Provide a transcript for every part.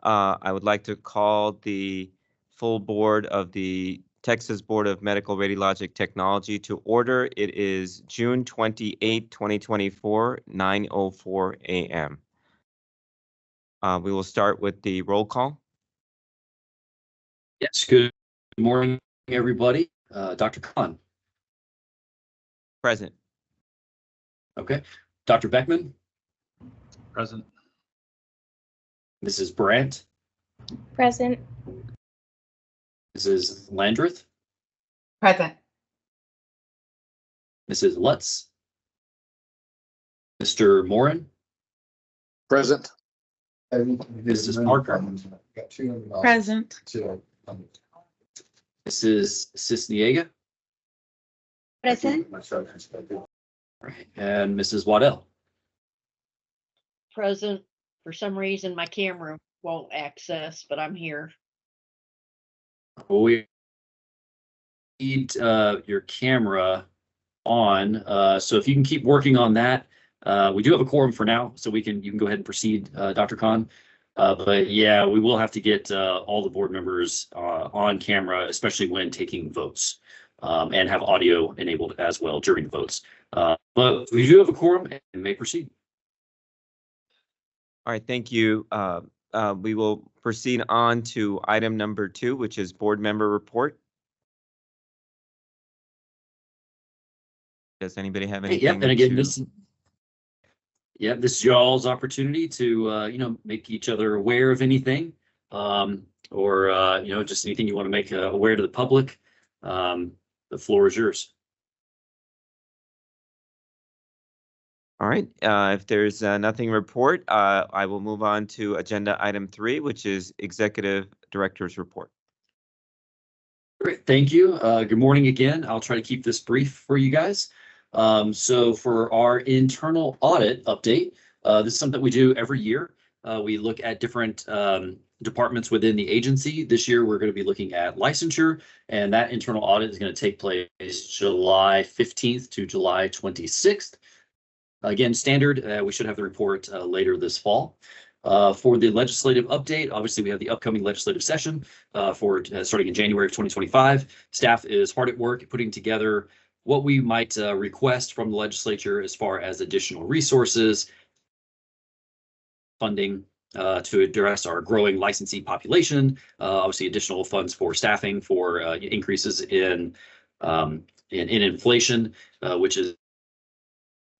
I would like to call the full board of the Texas Board of Medical Radiologic Technology to order. It is June 28, 2024, 9:04 a.m. We will start with the roll call. Yes, good morning, everybody. Dr. Khan. Present. Okay. Dr. Beckman. Present. Mrs. Brandt. Present. Mrs. Landreth. Present. Mrs. Lutz. Mr. Morin. Present. Mrs. Parker. Present. Mrs. Cisniega. Present. Right. And Mrs. Waddell. Present. For some reason, my camera won't access, but I'm here. We need your camera on, so if you can keep working on that. We do have a quorum for now, so you can go ahead and proceed, Dr. Khan. But yeah, we will have to get all the board members on camera, especially when taking votes, and have audio enabled as well during votes. But we do have a quorum and may proceed. All right, thank you. We will proceed on to item number 2, which is board member report. Does anybody have anything? Yep, and again, this is y'all's opportunity to make each other aware of anything, or just anything you want to make aware to the public. The floor is yours. All right, if there's nothing to report, I will move on to agenda item 3, which is executive director's report. Great, thank you. Good morning again. I'll try to keep this brief for you guys. So for our internal audit update, this is something we do every year. We look at different departments within the agency. This year, we're going to be looking at licensure, and that internal audit is going to take place July 15th to July 26th. Again, standard, we should have the report later this fall. For the legislative update, obviously we have the upcoming legislative session for starting in January of 2025. Staff is hard at work putting together what we might request from the legislature as far as additional resources, funding to address our growing licensee population, obviously additional funds for staffing for increases in inflation, which is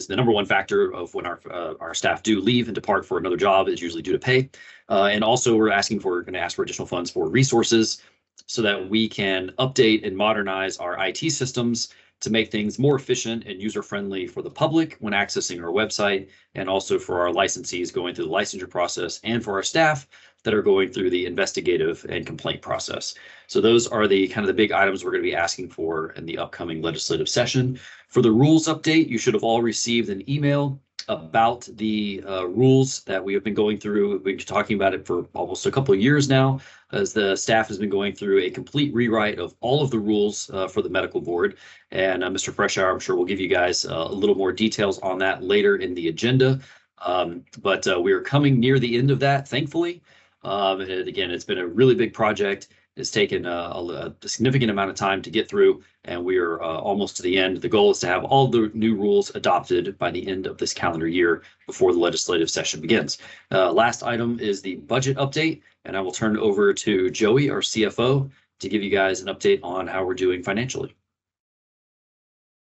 the number one factor of when our staff do leave and depart for another job is usually due to pay. And also we're going to ask for additional funds for resources so that we can update and modernize our IT systems to make things more efficient and user-friendly for the public when accessing our website, and also for our licensees going through the licensure process, and for our staff that are going through the investigative and complaint process. So those are the kind of the big items we're going to be asking for in the upcoming legislative session. For the rules update, you should have all received an email about the rules that we have been going through. We've been talking about it for almost a couple of years now, as the staff has been going through a complete rewrite of all of the rules for the medical board. And Mr. Freshour, I'm sure, will give you guys a little more details on that later in the agenda. But we are coming near the end of that, thankfully. And again, it's been a really big project. It's taken a significant amount of time to get through, and we are almost to the end. The goal is to have all the new rules adopted by the end of this calendar year before the legislative session begins. Last item is the budget update, and I will turn it over to Joey, our CFO, to give you guys an update on how we're doing financially.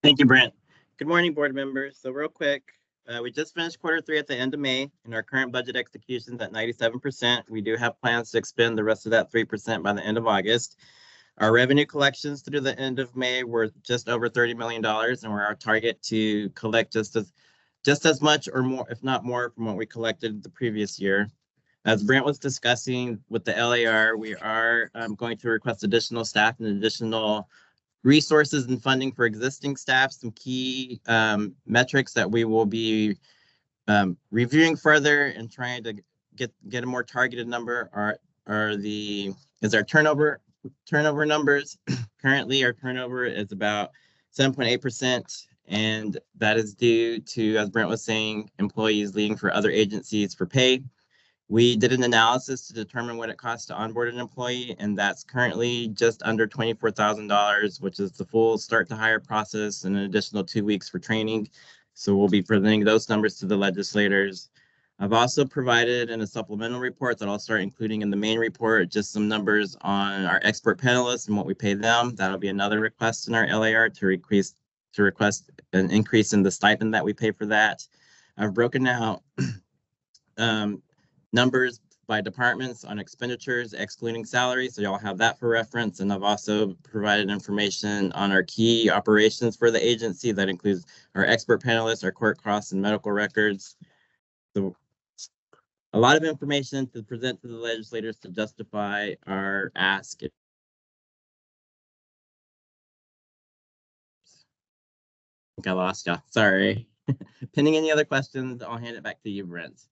Thank you, Brent. Good morning, board members. So real quick, we just finished Q3 at the end of May, and our current budget execution is at 97%. We do have plans to expend the rest of that 3% by the end of August. Our revenue collections through the end of May were just over $30 million, and we're our target to collect just as much or more, if not more, from what we collected the previous year. As Brent was discussing with the LAR, we are going to request additional staff and additional resources and funding for existing staff. Some key metrics that we will be reviewing further and trying to get a more targeted number are our turnover numbers. Currently, our turnover is about 7.8%, and that is due to, as Brent was saying, employees leaving for other agencies for pay. We did an analysis to determine what it costs to onboard an employee, and that's currently just under $24,000, which is the full start to hire process and an additional 2 weeks for training. So we'll be presenting those numbers to the legislators. I've also provided in a supplemental report that I'll start including in the main report, just some numbers on our expert panelists and what we pay them. That'll be another request in our LAR to request an increase in the stipend that we pay for that. I've broken out numbers by departments on expenditures excluding salaries, so y'all have that for reference. And I've also provided information on our key operations for the agency. That includes our expert panelists, our court costs, and medical records. So a lot of information to present to the legislators to justify our ask. I think I lost you. Sorry. Pending any other questions, I'll hand it back to you, Brent.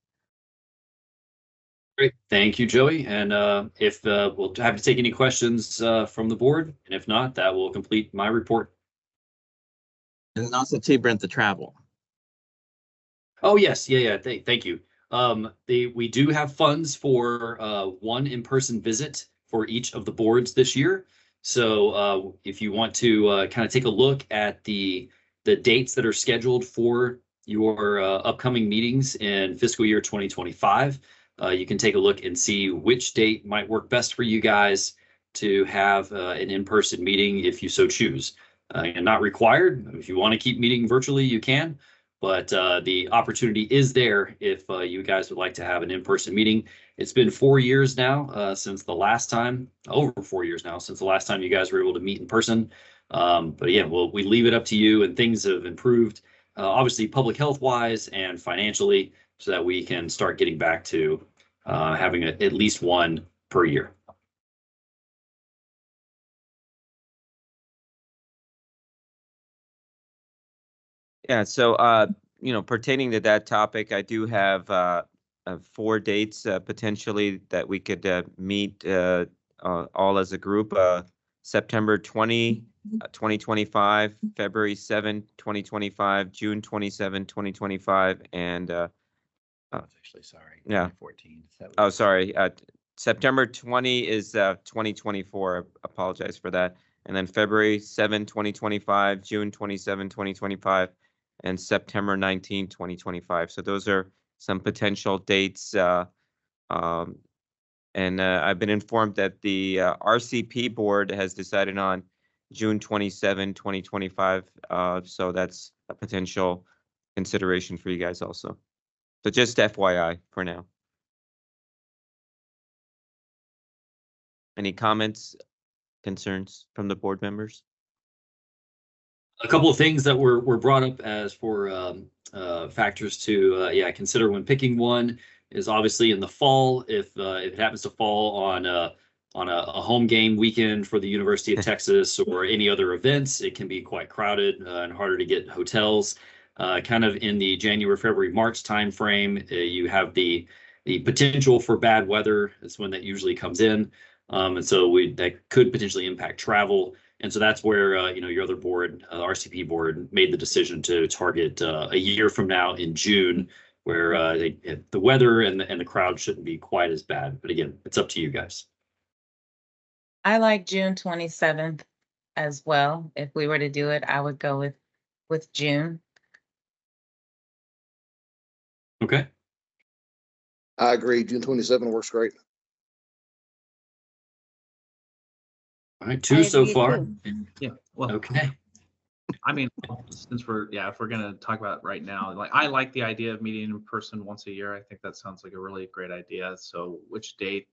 Great. Thank you, Joey. And if we'll have to take any questions from the board, and if not, that will complete my report. And then also too, Brent, the travel. Oh, yes. Yeah. Thank you. We do have funds for one in-person visit for each of the boards this year. So if you want to kind of take a look at the dates that are scheduled for your upcoming meetings in fiscal year 2025, you can take a look and see which date might work best for you guys to have an in-person meeting if you so choose. And not required. If you want to keep meeting virtually, you can. But the opportunity is there if you guys would like to have an in-person meeting. It's been 4 years now since the last time, over 4 years now, since the last time you guys were able to meet in person. But again, we leave it up to you, and things have improved, obviously public health wise and financially, so that we can start getting back to having at least one per year. Yeah, so pertaining to that topic, I do have 4 dates potentially that we could meet all as a group. September 20, 2025, February 7, 2025, June 27, 2025, and Actually, sorry. Yeah. 14. oh, sorry, September 20 is 2024. Apologize for that. And then February 7, 2025, June 27, 2025, and September 19, 2025. So those are some potential dates. And I've been informed that the RCP board has decided on June 27, 2025. So that's a potential consideration for you guys also. So just FYI for now. Any comments, concerns from the board members? A couple of things that were brought up as for factors to consider when picking one is obviously in the fall. If it happens to fall on a home game weekend for the University of Texas or any other events, it can be quite crowded and harder to get hotels. Kind of in the January, February, March timeframe, you have the potential for bad weather. That's when that usually comes in, and so that could potentially impact travel. And so that's where your other board, the RCP board, made the decision to target a year from now in June, where the weather and the crowd shouldn't be quite as bad. But again, it's up to you guys. I like June 27th as well. If we were to do it, I would go with June. Okay. I agree. June 27 works great. All right, 2 so agree far. too. Yeah, well, Okay. I mean, since if we're gonna talk about it right now, like I like the idea of meeting in person once a year. I think that sounds like a really great idea. So which date?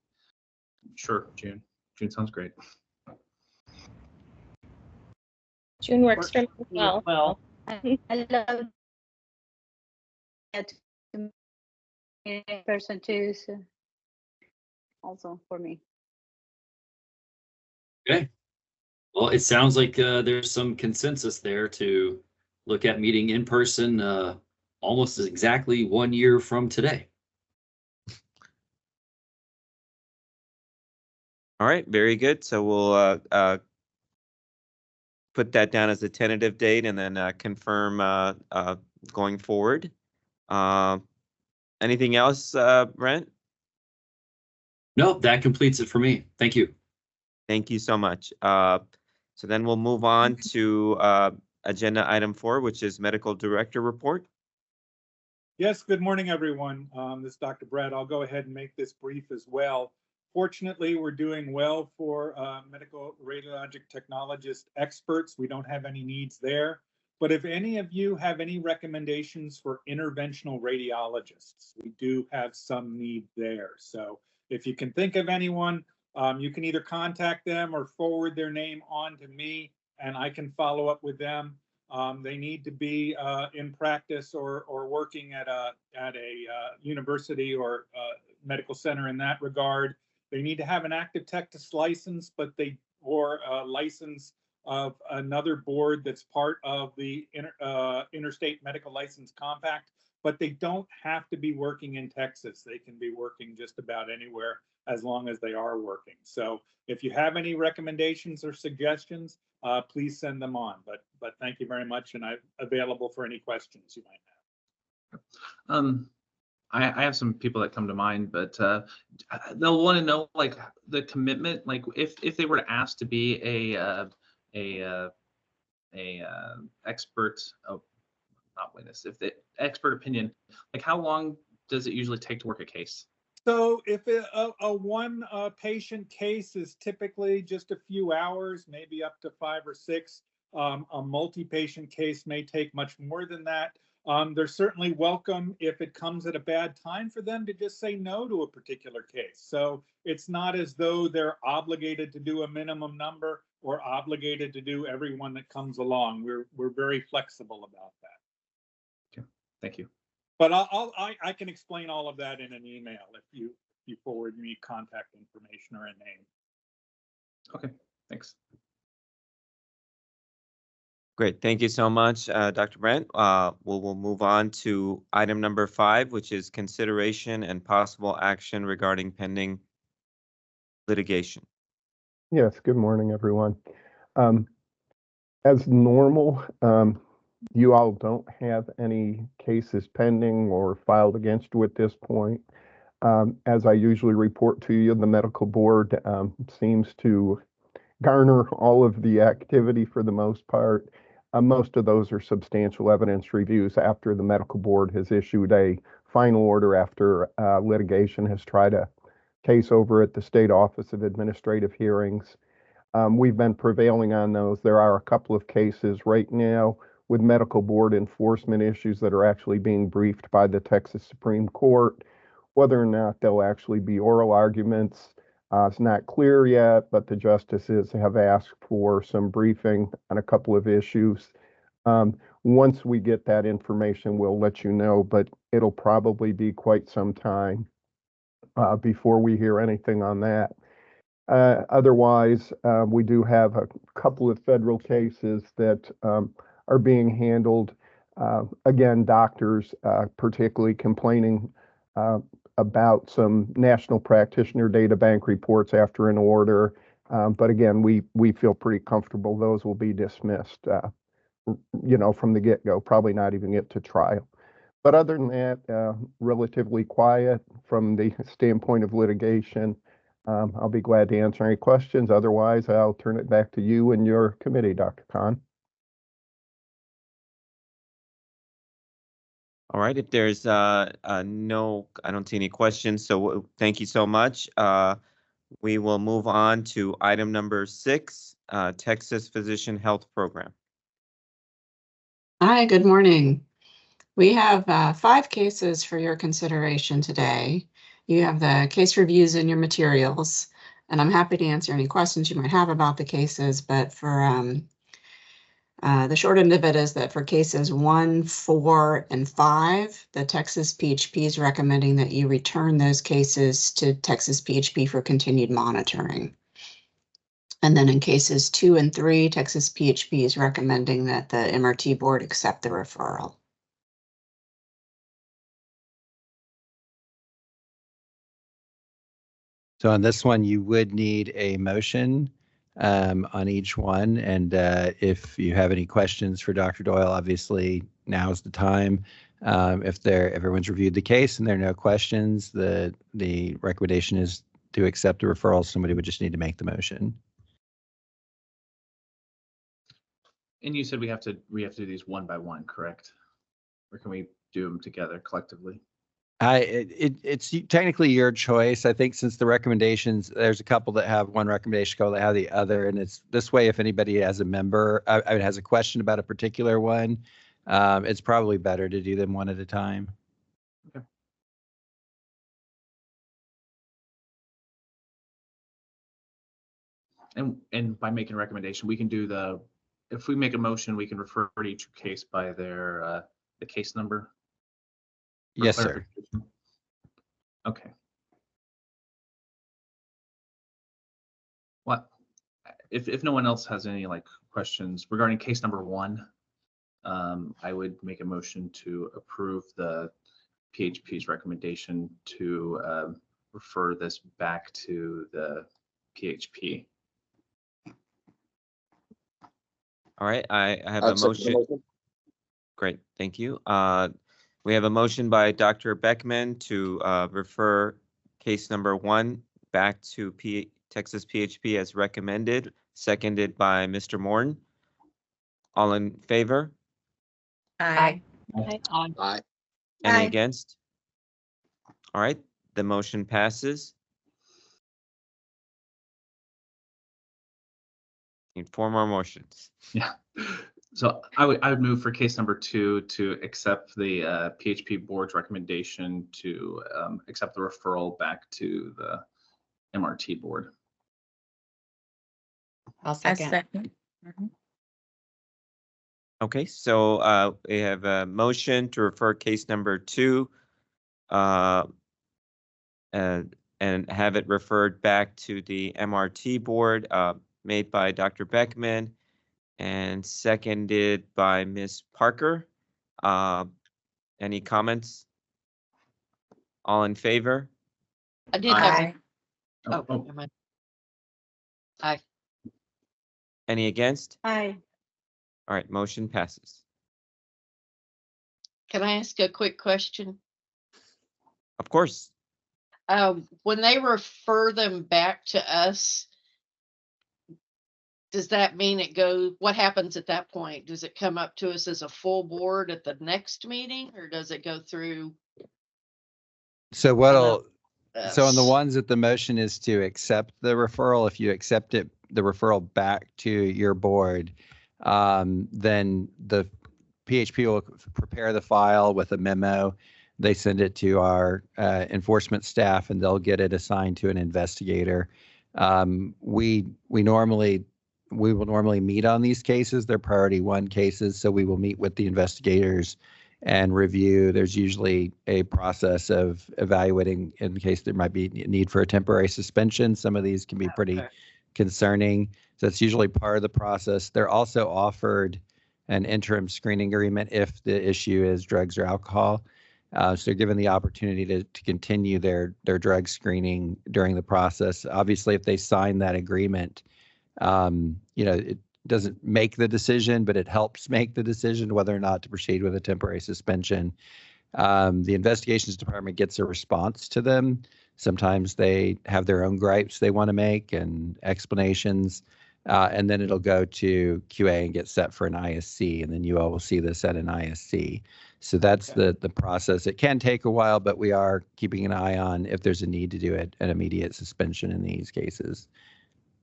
Sure, June. June sounds great. June works for me as Well, well. I love it to meet in person too, so also for me. Okay. Well, it sounds like there's some consensus there to look at meeting in person almost exactly 1 year from today. All right, very good. So we'll put that down as a tentative date and then confirm going forward. Anything else, Brent? No, that completes it for me. Thank you. Thank you so much. So then we'll move on to agenda item 4, which is medical director report. Yes, good morning, everyone. This is Dr. Brad. I'll go ahead and make this brief as well. Fortunately, we're doing well for medical radiologic technologist experts. We don't have any needs there. But if any of you have any recommendations for interventional radiologists, we do have some need there. So if you can think of anyone, you can either contact them or forward their name on to me, and I can follow up with them. They need to be in practice or working at a university or medical center in that regard. They need to have an active Texas license, or a license of another board that's part of the Interstate Medical License Compact, but they don't have to be working in Texas. They can be working just about anywhere as long as they are working. So if you have any recommendations or suggestions, please send them on. But thank you very much, and I'm available for any questions you might have. I have some people that come to mind, but they'll want to know like the commitment, like if they were to ask to be a expert, not witness, if the expert opinion, like how long does it usually take to work a case? So if a one patient case is typically just a few hours, maybe up to 5 or 6, a multi-patient case may take much more than that. They're certainly welcome if it comes at a bad time for them to just say no to a particular case. So it's not as though they're obligated to do a minimum number or obligated to do every one that comes along. We're very flexible about that. Okay, thank you. But I can explain all of that in an email if you forward me contact information or a name. Okay, thanks. Great, thank you so much, Dr. Brent. We'll move on to item number 5, which is consideration and possible action regarding pending litigation. Yes, good morning, everyone. As normal, you all don't have any cases pending or filed against you at this point. As I usually report to you, the medical board seems to garner all of the activity for the most part. Most of those are substantial evidence reviews after the medical board has issued a final order after litigation has tried a case over at the State Office of Administrative Hearings. We've been prevailing on those. There are a couple of cases right now with medical board enforcement issues that are actually being briefed by the Texas Supreme Court. Whether or not they'll actually be oral arguments, it's not clear yet, but the justices have asked for some briefing on a couple of issues. Once we get that information, we'll let you know, but it'll probably be quite some time before we hear anything on that. Otherwise, we do have a couple of federal cases that are being handled. Again, doctors particularly complaining about some national practitioner data bank reports after an order. But again, we feel pretty comfortable those will be dismissed, from the get-go, probably not even get to trial. But other than that, relatively quiet from the standpoint of litigation. I'll be glad to answer any questions. Otherwise, I'll turn it back to you and your committee, Dr. Khan. All right, if there's no, I don't see any questions, so thank you so much. We will move on to item number 6, Texas Physician Health Program. Hi, good morning. We have 5 cases for your consideration today. You have the case reviews in your materials, and I'm happy to answer any questions you might have about the cases, but for the short end of it is that for cases 1, 4, and 5, the Texas PHP is recommending that you return those cases to Texas PHP for continued monitoring. And then in cases 2 and 3, Texas PHP is recommending that the MRT board accept the referral. So on this one, you would need a motion on each one. And if you have any questions for Dr. Doyle, obviously now's the time. If everyone's reviewed the case and there are no questions, the recommendation is to accept the referral, somebody would just need to make the motion. And you said we have to do these one by one, correct? Or can we do them together collectively? It's technically your choice. I think since the recommendations, there's a couple that have one recommendation, a couple that have the other, and it's this way. If anybody has a member, has a question about a particular one, it's probably better to do them one at a time. Okay. And by making a recommendation, we can do if we make a motion, we can refer to each case by their the case number. Yes, sir. Okay. What if no one else has any questions regarding case number 1, I would make a motion to approve the PHP's recommendation to refer this back to the PHP. All right, I have I'd a second the motion. motion. Great, thank you. We have a motion by Dr. Beckman to refer case number 1 back to Texas PHP as recommended, seconded by Mr. Morton. All in favor? Aye. Aye. Any Aye. against? All right, the motion passes. Need 4 more motions. Yeah. So I would move for case number 2 to accept the PHP board's recommendation to accept the referral back to the MRT board. I'll I second. second. Mhm. Okay, so we have a motion to refer case number 2 and have it referred back to the MRT board made by Dr. Beckman and seconded by Ms. Parker. Any comments? All in favor? I did have, Aye. oh, never mind. Aye. Any against? Aye. All right, motion passes. Can I ask a quick question? Of course. When they refer them back to us, does that mean what happens at that point? Does it come up to us as a full board at the next meeting, or does it go through? So so on the us? ones that the motion is to accept the referral, if you accept the referral back to your board, then the PHP will prepare the file with a memo. They send it to our enforcement staff, and they'll get it assigned to an investigator. We will normally meet on these cases. They're priority 1 cases, so we will meet with the investigators and review. There's usually a process of evaluating in case there might be a need for a temporary suspension. Some of these can be pretty concerning. So that's usually part of the process. They're also offered an interim screening agreement if the issue is drugs or alcohol. So they're given the opportunity to continue their drug screening during the process. Obviously, if they sign that agreement, it doesn't make the decision, but it helps make the decision whether or not to proceed with a temporary suspension. The investigations department gets a response to them. Sometimes they have their own gripes they want to make and explanations, and then it'll go to QA and get set for an ISC, and then you all will see this at an ISC. So that's the process. It can take a while, but we are keeping an eye on if there's a need to do it, an immediate suspension in these cases.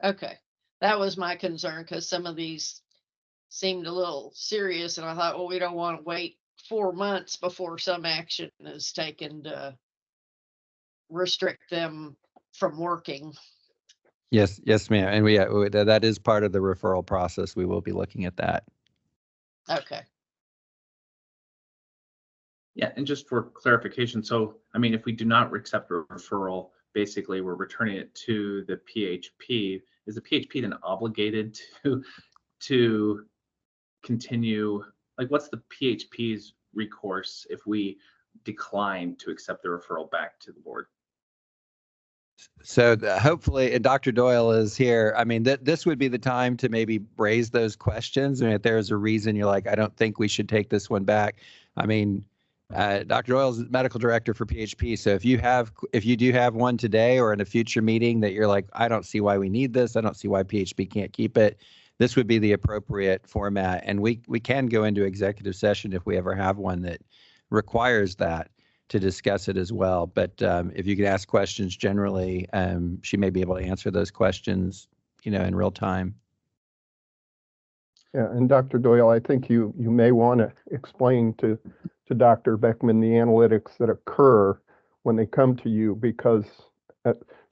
Okay, that was my concern, because some of these seemed a little serious, and I thought, well, we don't want to wait 4 months before some action is taken to restrict them from working. Yes, ma'am. And that is part of the referral process. We will be looking at that. Okay. Yeah, and just for clarification, so I mean, if we do not accept a referral, basically we're returning it to the PHP. Is the PHP then obligated to continue? Like, what's the PHP's recourse if we decline to accept the referral back to the board? So hopefully, and Dr. Doyle is here. I mean, this would be the time to maybe raise those questions. And if there's a reason you're like, I don't think we should take this one back. I mean, Dr. Doyle is medical director for PHP. So if you do have one today or in a future meeting that you're like, I don't see why we need this, I don't see why PHP can't keep it, this would be the appropriate format. And we can go into executive session if we ever have one that requires that to discuss it as well. But if you could ask questions generally, she may be able to answer those questions, in real time. Yeah, and Dr. Doyle, I think you may want to explain to Dr. Beckman the analytics that occur when they come to you, because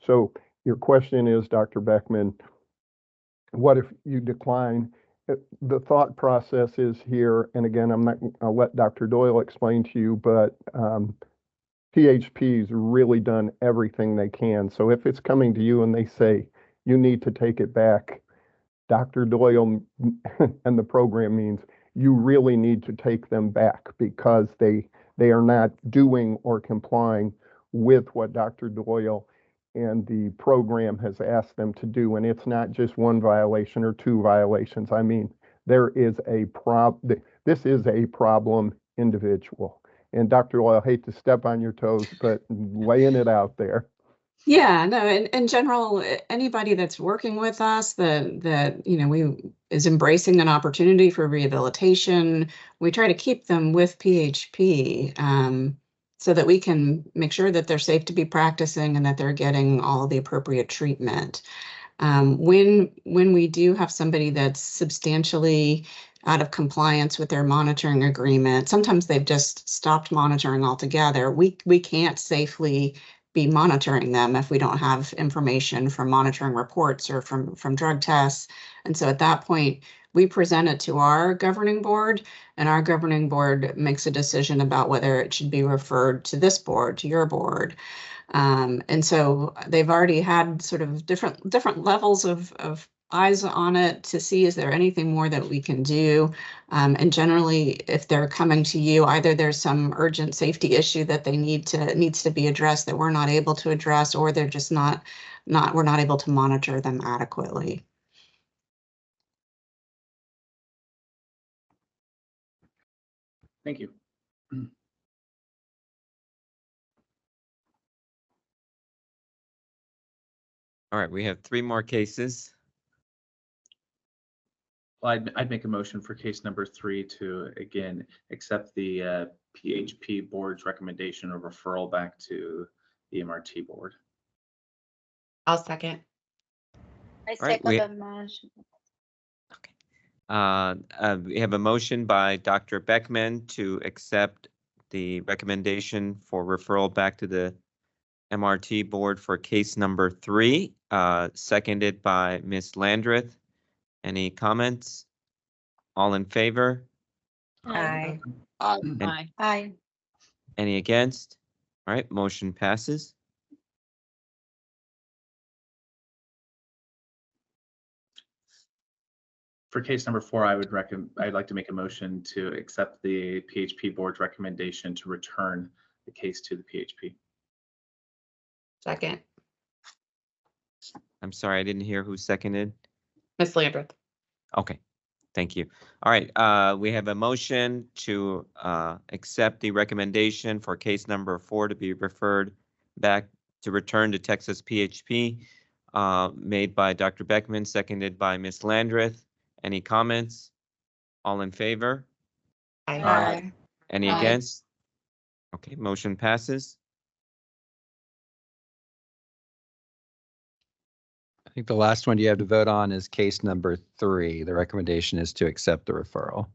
so your question is, Dr. Beckman, what if you decline? The thought process is here, and again, I'll let Dr. Doyle explain to you, but PHP's really done everything they can. So if it's coming to you and they say, you need to take it back, Dr. Doyle and the program means you really need to take them back because they are not doing or complying with what Dr. Doyle and the program has asked them to do. And it's not just one violation or two violations. I mean, there is a this is a problem individual. And Dr. Doyle, I hate to step on your toes, but laying it out there. Yeah, no, in general, anybody that's working with us that is embracing an opportunity for rehabilitation, we try to keep them with PHP so that we can make sure that they're safe to be practicing and that they're getting all the appropriate treatment. When we do have somebody that's substantially out of compliance with their monitoring agreement, sometimes they've just stopped monitoring altogether. We can't safely be monitoring them if we don't have information from monitoring reports or from drug tests. And so at that point, we present it to our governing board, and our governing board makes a decision about whether it should be referred to this board, to your board. And so they've already had sort of different levels of eyes on it to see, is there anything more that we can do? And generally, if they're coming to you, either there's some urgent safety issue that they needs to be addressed that we're not able to address, or they're just we're not able to monitor them adequately. Thank you. All right, we have 3 more cases. Well, I'd make a motion for case number 3 to, again, accept the PHP board's recommendation of referral back to the MRT board. I'll second. I Right, second the motion. We have a motion by Dr. Beckman to accept the recommendation for referral back to the MRT board for case number 3, seconded by Ms. Landreth. Any comments? All in favor? Aye. Aye. Aye. Any against? All right, motion passes. For case number 4, I'd like to make a motion to accept the PHP board's recommendation to return the case to the PHP. Second. I'm sorry, I didn't hear who seconded. Ms. Landreth. Okay, thank you. All right, we have a motion to accept the recommendation for case number 4 to be referred back to return to Texas PHP, made by Dr. Beckman, seconded by Ms. Landreth. Any comments? All in favor? Aye. Any Aye. against? Okay, motion passes. I think the last one you have to vote on is case number 3. The recommendation is to accept the referral.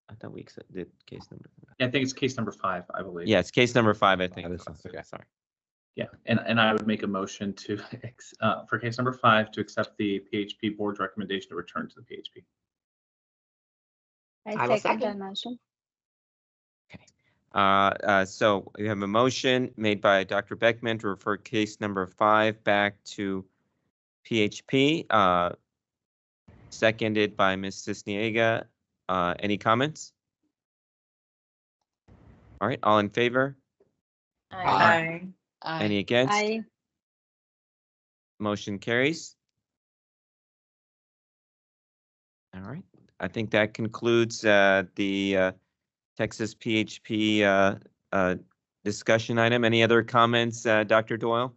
I thought we did case number. Yeah, I think it's case number 5, I believe. Yeah, it's case number 5, I think. Okay. Sorry. Yeah, and I would make a motion to for case number 5 to accept the PHP board's recommendation to return to the PHP. I will second the second. motion. So we have a motion made by Dr. Beckman to refer case number 5 back to PHP, seconded by Ms. Cisniega. Any comments? All right, all in favor? Aye. Aye. Any against? Aye. Motion carries. All right, I think that concludes the Texas PHP discussion item. Any other comments, Dr. Doyle?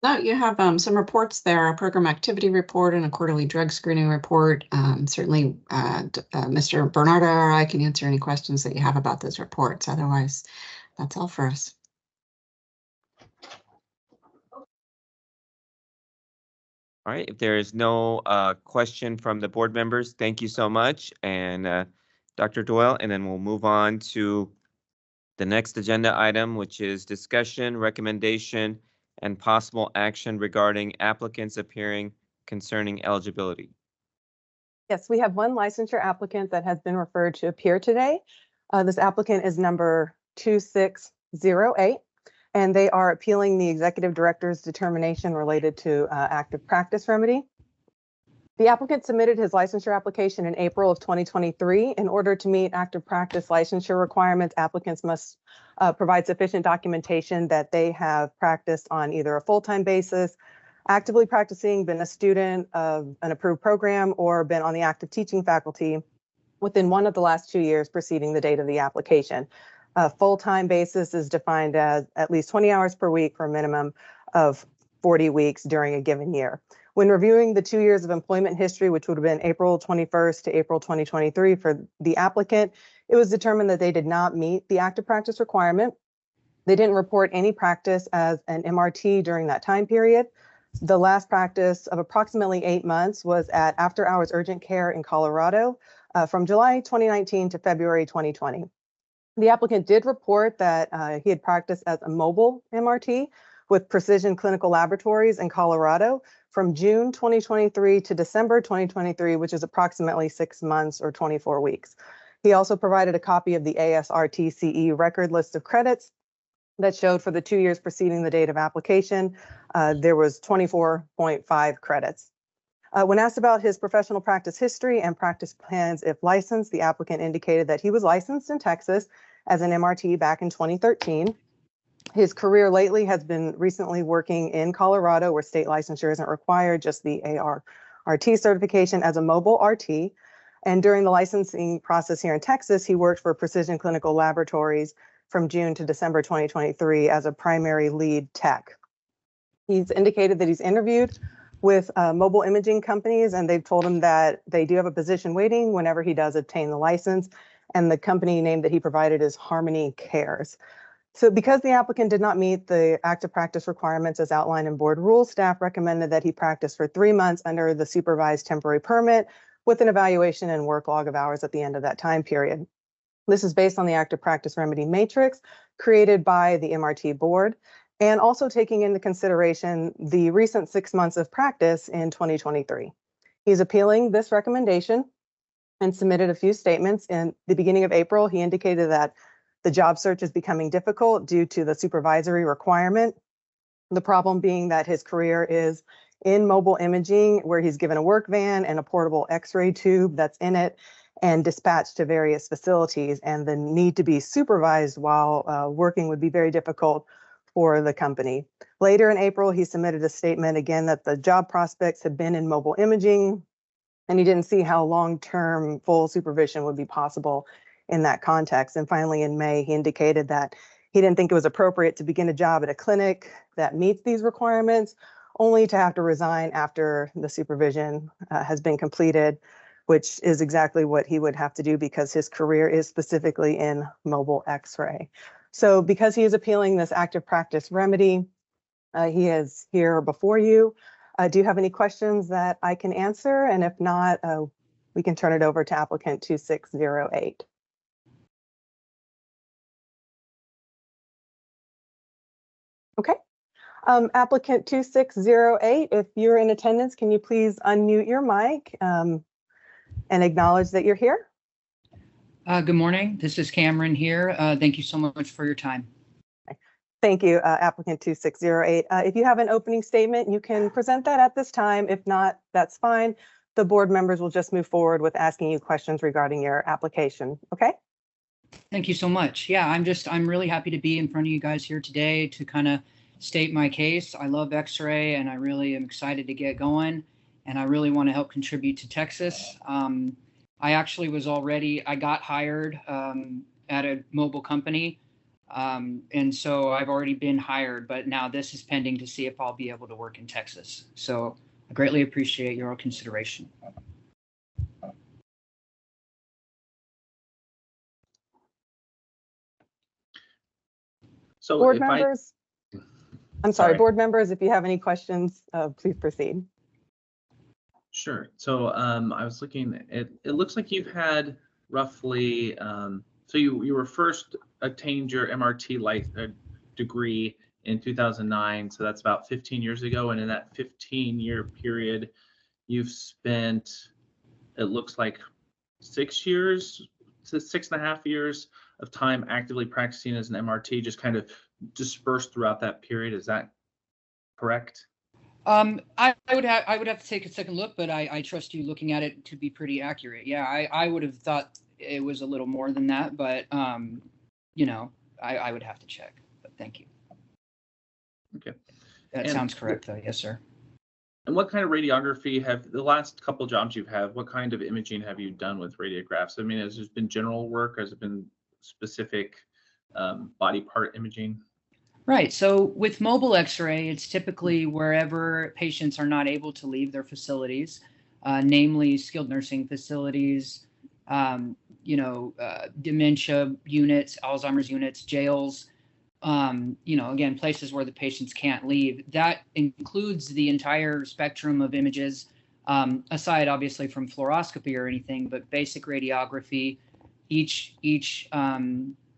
No, you have some reports there, a program activity report and a quarterly drug screening report. Certainly, Mr. Bernardo or I can answer any questions that you have about those reports. Otherwise, that's all for us. All right, if there is no question from the board members, thank you so much. And Dr. Doyle, and then we'll move on to the next agenda item, which is discussion, recommendation, and possible action regarding applicants appearing concerning eligibility. Yes, we have one licensure applicant that has been referred to appear today. This applicant is number 2608, and they are appealing the executive director's determination related to active practice remedy. The applicant submitted his licensure application in April of 2023. In order to meet active practice licensure requirements, applicants must provide sufficient documentation that they have practiced on either a full-time basis, actively practicing, been a student of an approved program, or been on the active teaching faculty within one of the last 2 years preceding the date of the application. A full-time basis is defined as at least 20 hours per week for a minimum of 40 weeks during a given year. When reviewing the 2 years of employment history, which would have been April 21st to April 2023 for the applicant, it was determined that they did not meet the active practice requirement. They didn't report any practice as an MRT during that time period. The last practice of approximately 8 months was at After Hours Urgent Care in Colorado from July 2019 to February 2020. The applicant did report that he had practiced as a mobile MRT with Precision Clinical Laboratories in Colorado from June 2023 to December 2023, which is approximately 6 months or 24 weeks. He also provided a copy of the ASRTCE record list of credits that showed for the 2 years preceding the date of application, there was 24.5 credits. When asked about his professional practice history and practice plans if licensed, the applicant indicated that he was licensed in Texas as an MRT back in 2013. His career lately has been recently working in Colorado, where state licensure isn't required, just the ARRT certification as a mobile RT. And during the licensing process here in Texas, he worked for Precision Clinical Laboratories from June to December 2023 as a primary lead tech. He's indicated that he's interviewed with mobile imaging companies, and they've told him that they do have a position waiting whenever he does obtain the license. And the company name that he provided is Harmony Cares. So because the applicant did not meet the active practice requirements as outlined in board rules, staff recommended that he practice for 3 months under the supervised temporary permit with an evaluation and work log of hours at the end of that time period. This is based on the active practice remedy matrix created by the MRT board, and also taking into consideration the recent 6 months of practice in 2023. He's appealing this recommendation and submitted a few statements. In the beginning of April, he indicated that the job search is becoming difficult due to the supervisory requirement. The problem being that his career is in mobile imaging, where he's given a work van and a portable X-ray tube that's in it and dispatched to various facilities, and the need to be supervised while working would be very difficult for the company. Later in April, he submitted a statement again that the job prospects had been in mobile imaging, and he didn't see how long-term full supervision would be possible in that context. And finally, in May, he indicated that he didn't think it was appropriate to begin a job at a clinic that meets these requirements, only to have to resign after the supervision has been completed, which is exactly what he would have to do because his career is specifically in mobile X-ray. So because he is appealing this active practice remedy, he is here before you. Do you have any questions that I can answer? And if not, we can turn it over to applicant 2608. Okay. Applicant 2608, if you're in attendance, can you please unmute your mic and acknowledge that you're here? Good morning. This is Cameron here. Thank you so much for your time. Thank you, applicant 2608. If you have an opening statement, you can present that at this time. If not, that's fine. The board members will just move forward with asking you questions regarding your application. Okay? Thank you so much. Yeah, I'm really happy to be in front of you guys here today to kind of state my case. I love X-ray and I really am excited to get going, and I really want to help contribute to Texas. I actually I got hired at a mobile company And so I've already been hired, but now this is pending to see if I'll be able to work in Texas. So I greatly appreciate your consideration. So Board if members, I'm sorry, board members, if you have any questions, please proceed. Sure. So I was looking, it looks like you've had roughly, so you were first attained your MRT degree in 2009. So that's about 15 years ago. And in that 15-year period, you've spent, it looks like 6 years to 6.5 years of time actively practicing as an MRT, just kind of dispersed throughout that period. Is that correct? I would have to take a second look, but I trust you looking at it to be pretty accurate. Yeah, I would have thought it was a little more than that, but you know, I would have to check. But thank you. Okay. That sounds correct, though. Yes, sir. And what kind of radiography have the last couple of jobs you've had? What kind of imaging have you done with radiographs? I mean, has it been general work? Has it been specific body part imaging? Right. So with mobile X-ray, it's typically wherever patients are not able to leave their facilities, namely skilled nursing facilities, you know, dementia units, Alzheimer's units, jails, you know, again, places where the patients can't leave. That includes the entire spectrum of images, aside obviously from fluoroscopy or anything, but basic radiography. Each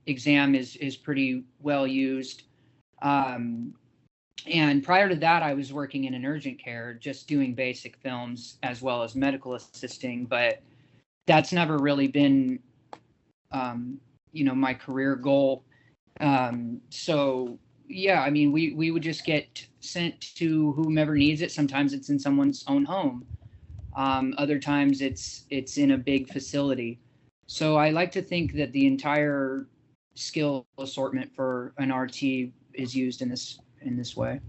exam is pretty well used. And prior to that, I was working in an urgent care, just doing basic films as well as medical assisting, but that's never really been, you know, my career goal. So yeah, I mean, we would just get sent to whomever needs it. Sometimes it's in someone's own home. Other times it's in a big facility. So I like to think that the entire skill assortment for an RT is used in this way.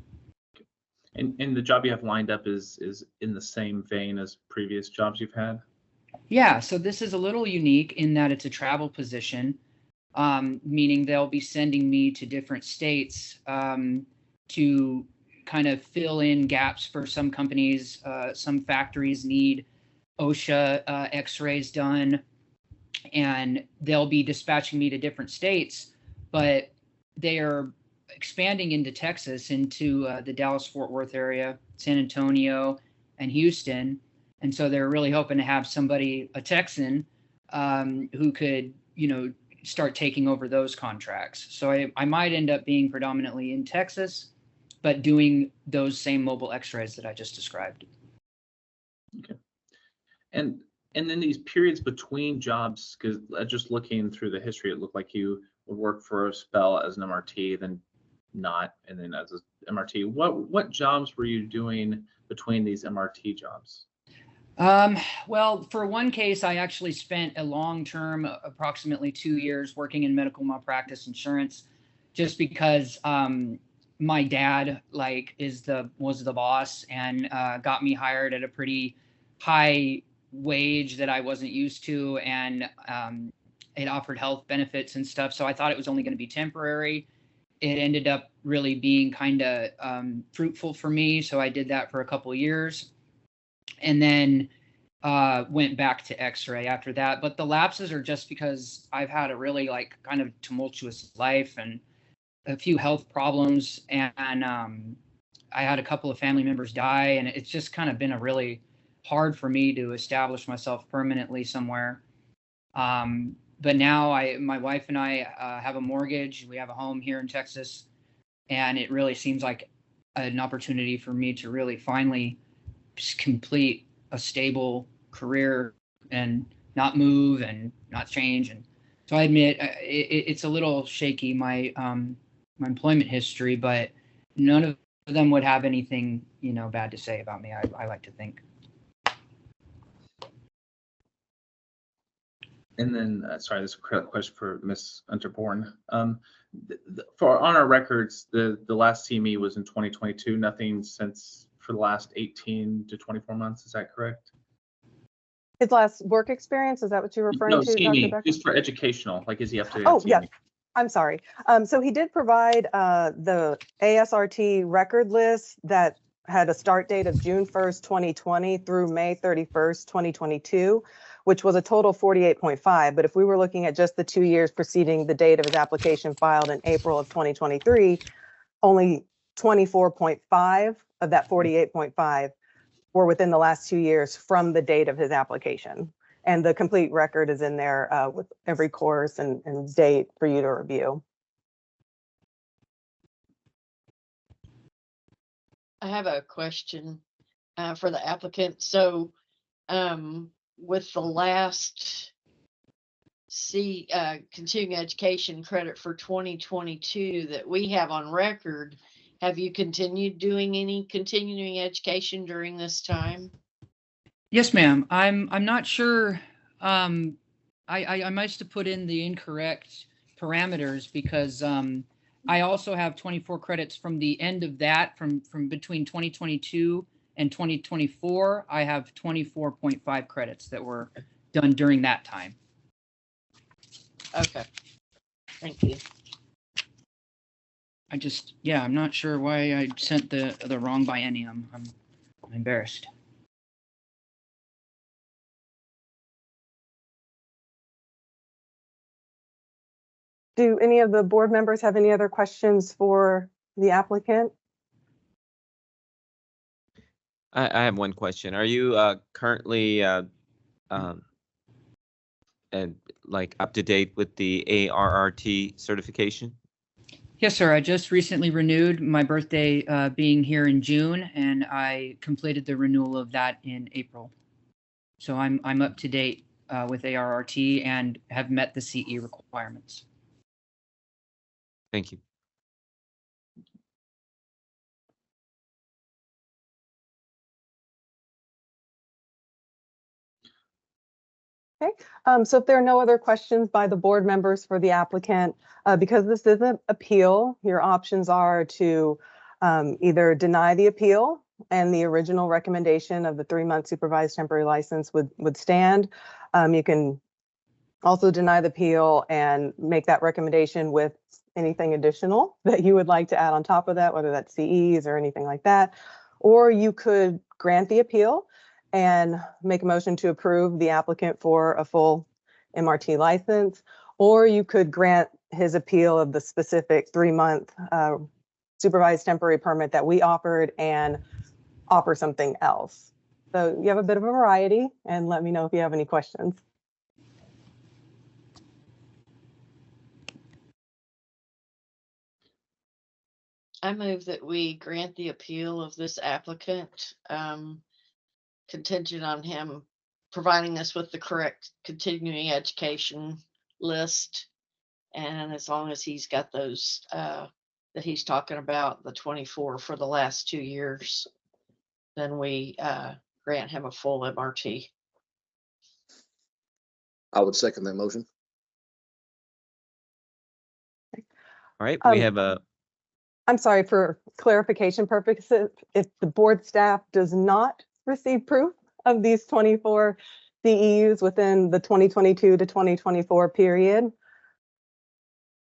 And the job you have lined up is in the same vein as previous jobs you've had? Yeah, so this is a little unique in that it's a travel position, meaning they'll be sending me to different states to kind of fill in gaps for some companies. Some factories need OSHA x-rays done, and they'll be dispatching me to different states, but they are expanding into Texas, into the Dallas-Fort Worth area, San Antonio, and Houston. And so they're really hoping to have somebody, a Texan, who could, you know, start taking over those contracts. So I might end up being predominantly in Texas, but doing those same mobile x-rays that I just described. Okay. And then these periods between jobs, because just looking through the history, it looked like you would work for a spell as an MRT, then not, and then as an MRT. What jobs were you doing between these MRT jobs? Well, for one case, I actually spent a long term, approximately 2 years, working in medical malpractice insurance, just because my dad was the boss and got me hired at a pretty high wage that I wasn't used to, and it offered health benefits and stuff. So I thought it was only going to be temporary. It ended up really being kind of fruitful for me. So I did that for a couple of years, and then went back to X-ray after that. But the lapses are just because I've had a really kind of tumultuous life and a few health problems, and I had a couple of family members die, and it's just kind of been a really hard for me to establish myself permanently somewhere. But now my wife and I have a mortgage. We have a home here in Texas, and it really seems like an opportunity for me to really finally complete a stable career and not move and not change. And so I admit it's a little shaky, my employment history, but none of them would have anything, bad to say about me. I like to think. And then, sorry, this is a question for Ms. Unterborn. For on our records, the last CME was in 2022. Nothing since for the last 18 to 24 months. Is that correct? His last work experience, is that what you're referring to, Dr. CME, Becker? just for educational. Like, is he up to date? Oh, yes. I'm sorry. So he did provide the ASRT record list that had a start date of June 1st, 2020 through May 31st, 2022, which was a total 48.5. But if we were looking at just the 2 years preceding the date of his application filed in April of 2023, only 24.5 of that 48.5 were within the last 2 years from the date of his application. And the complete record is in there with every course and date for you to review. I have a question for the applicant. So with the last continuing education credit for 2022 that we have on record, have you continued doing any continuing education during this time? Yes, ma'am. I'm not sure. I must have put in the incorrect parameters because I also have 24 credits from the end of that from between 2022 and 2024. I have 24.5 credits that were done during that time. Okay. Thank you. I'm not sure why I sent the wrong biennium. I'm embarrassed. Do any of the board members have any other questions for the applicant? I have one question. Are you currently and like up to date with the ARRT certification? Yes, sir. I just recently renewed, my birthday being here in June, and I completed the renewal of that in April. So I'm up to date with ARRT and have met the CE requirements. Thank you. Okay, so if there are no other questions by the board members for the applicant, because this is an appeal, your options are to either deny the appeal and the original recommendation of the 3-month supervised temporary license would stand. You can also deny the appeal and make that recommendation with anything additional that you would like to add on top of that, whether that's CEs or anything like that. Or you could grant the appeal and make a motion to approve the applicant for a full MRT license, or you could grant his appeal of the specific 3-month supervised temporary permit that we offered and offer something else. So you have a bit of a variety, and let me know if you have any questions. I move that we grant the appeal of this applicant, contingent on him providing us with the correct continuing education list. And as long as he's got those that he's talking about, the 24 for the last 2 years, then we grant him a full MRT. I would second that motion. All right, we have a. I'm sorry, for clarification purposes, if the board staff does not receive proof of these 24 CEUs within the 2022 to 2024 period,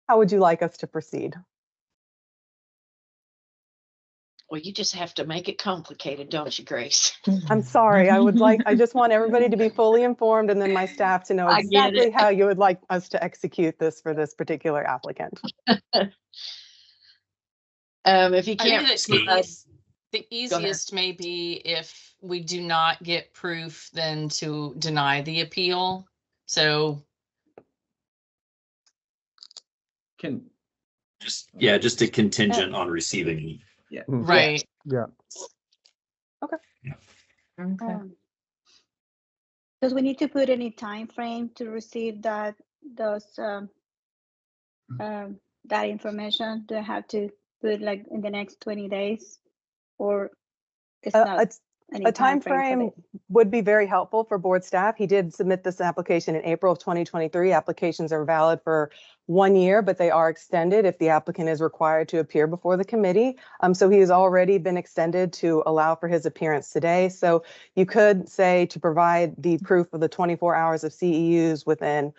how would you like us to proceed? Well, you just have to make it complicated, don't you, Grace? I'm sorry, I just want everybody to be fully informed and then my staff to know I get exactly it. how you would like us to execute this for this particular applicant. If you I can't, think the easiest may be if we do not get proof, then to deny the appeal. So Just a contingent on receiving. Yeah. right. Yeah. Okay. Okay. Does we need to put any time frame to receive that information? Do I have to put like in the next 20 days, or it's not any A time frame would be very helpful for board staff. He did submit this application in April of 2023. Applications are valid for 1 year, but they are extended if the applicant is required to appear before the committee. So he has already been extended to allow for his appearance today. So you could say to provide the proof of the 24 hours of CEUs within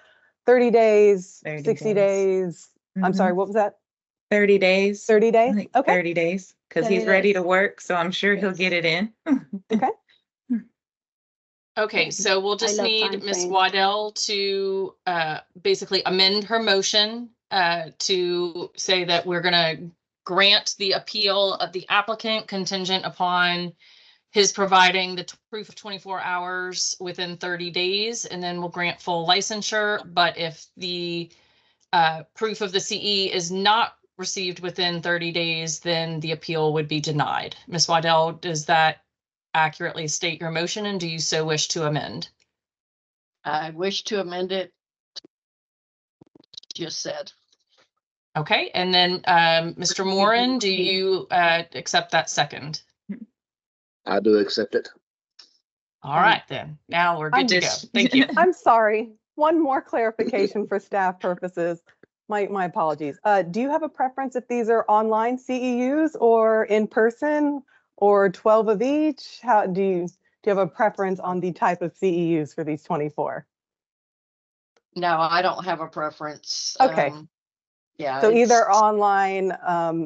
30 days, 60 days, I'm sorry, what was that? 30 days. 30 I days? think Okay. 30 days, because 30 he's ready days. to work, so I'm sure he'll get it in. Okay. Okay, so we'll just love need time Ms. frames. Waddell to basically amend her motion to say that we're gonna grant the appeal of the applicant contingent upon his providing the proof of 24 hours within 30 days, and then we'll grant full licensure. But if the proof of the CE is not received within 30 days, then the appeal would be denied. Ms. Waddell, does that accurately state your motion, and do you so wish to amend? I wish to amend it. Just said. Okay, and then Mr. Moran, do you accept that second? I do accept it. All right, then. Now we're good to go. Thank you. I'm sorry. One more clarification for staff purposes. My apologies. Do you have a preference if these are online CEUs or in person or 12 of each? How do you have a preference on the type of CEUs for these 24? No, I don't have a preference. Okay. Yeah. So either it's- online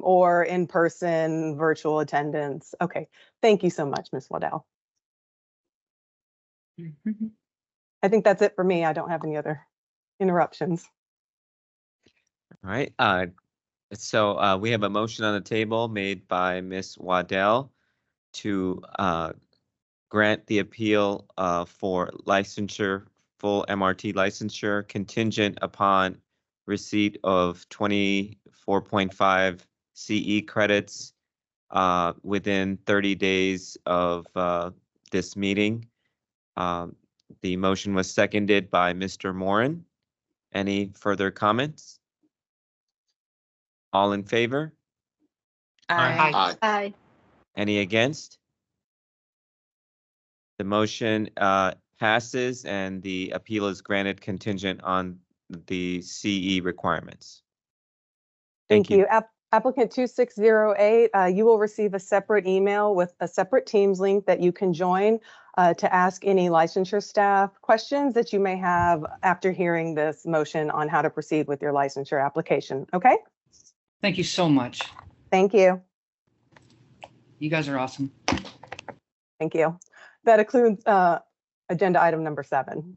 or in person, virtual attendance. Okay. Thank you so much, Ms. Waddell. I think that's it for me. I don't have any other interruptions. All right. So we have a motion on the table made by Ms. Waddell to grant the appeal for licensure, full MRT licensure, contingent upon receipt of 24.5 CE credits within 30 days of this meeting. The motion was seconded by Mr. Moran. Any further comments? All in favor? Aye. Aye. Any against? The motion passes and the appeal is granted contingent on the CE requirements. Thank you. Applicant 2608, you will receive a separate email with a separate Teams link that you can join to ask any licensure staff questions that you may have after hearing this motion on how to proceed with your licensure application. Okay? Thank you so much. Thank you. You guys are awesome. Thank you. That includes agenda item number 7.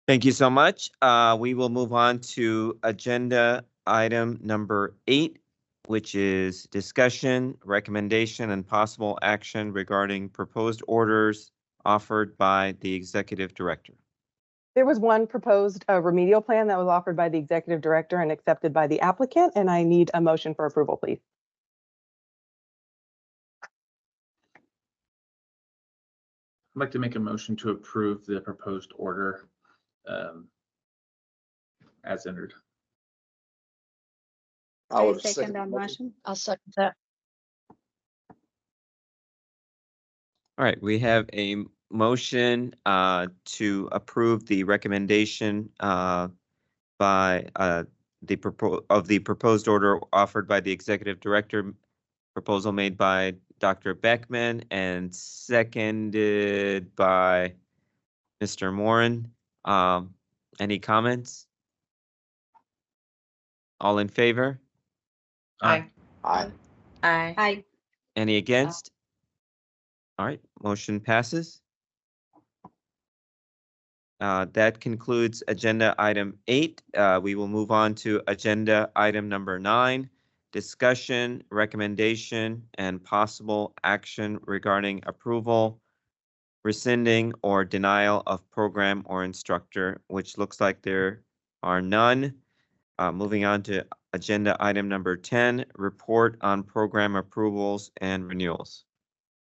Thank you so much. We will move on to agenda item number 8, which is discussion, recommendation, and possible action regarding proposed orders offered by the executive director. There was one proposed remedial plan that was offered by the executive director and accepted by the applicant, and I need a motion for approval, please. I'd like to make a motion to approve the proposed order as entered. I would second that motion. I'll second that. All right, we have a motion to approve the recommendation by the proposed order offered by the executive director, proposal made by Dr. Beckman and seconded by Mr. Moran. Any comments? All in favor? Aye. Aye. Aye. Aye. Any against? All right, motion passes. That concludes agenda item 8. We will move on to agenda item number 9, discussion, recommendation, and possible action regarding approval, rescinding, or denial of program or instructor, which looks like there are none. Moving on to agenda item number 10, report on program approvals and renewals.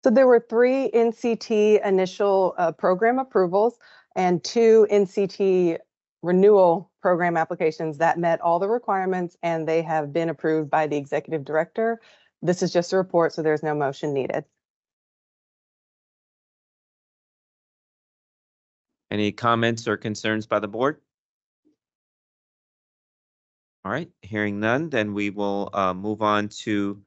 So there were 3 NCT initial program approvals and 2 NCT renewal program applications that met all the requirements, and they have been approved by the executive director. This is just a report, so there's no motion needed. Any comments or concerns by the board? All right, hearing none, then we will move on to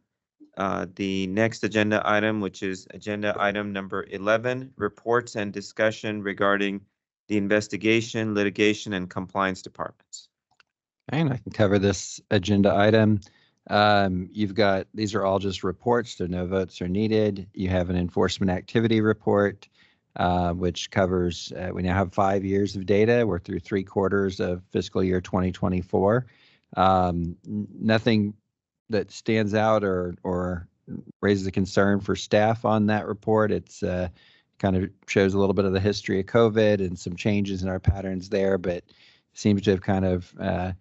the next agenda item, which is agenda item number 11, reports and discussion regarding the investigation, litigation, and compliance departments. And I can cover this agenda item. You've got, these are all just reports, so no votes are needed. You have an enforcement activity report, which covers, we now have 5 years of data. We're through 3/4 of fiscal year 2024. Nothing that stands out or raises a concern for staff on that report. It's kind of shows a little bit of the history of COVID and some changes in our patterns there, but seems to have kind of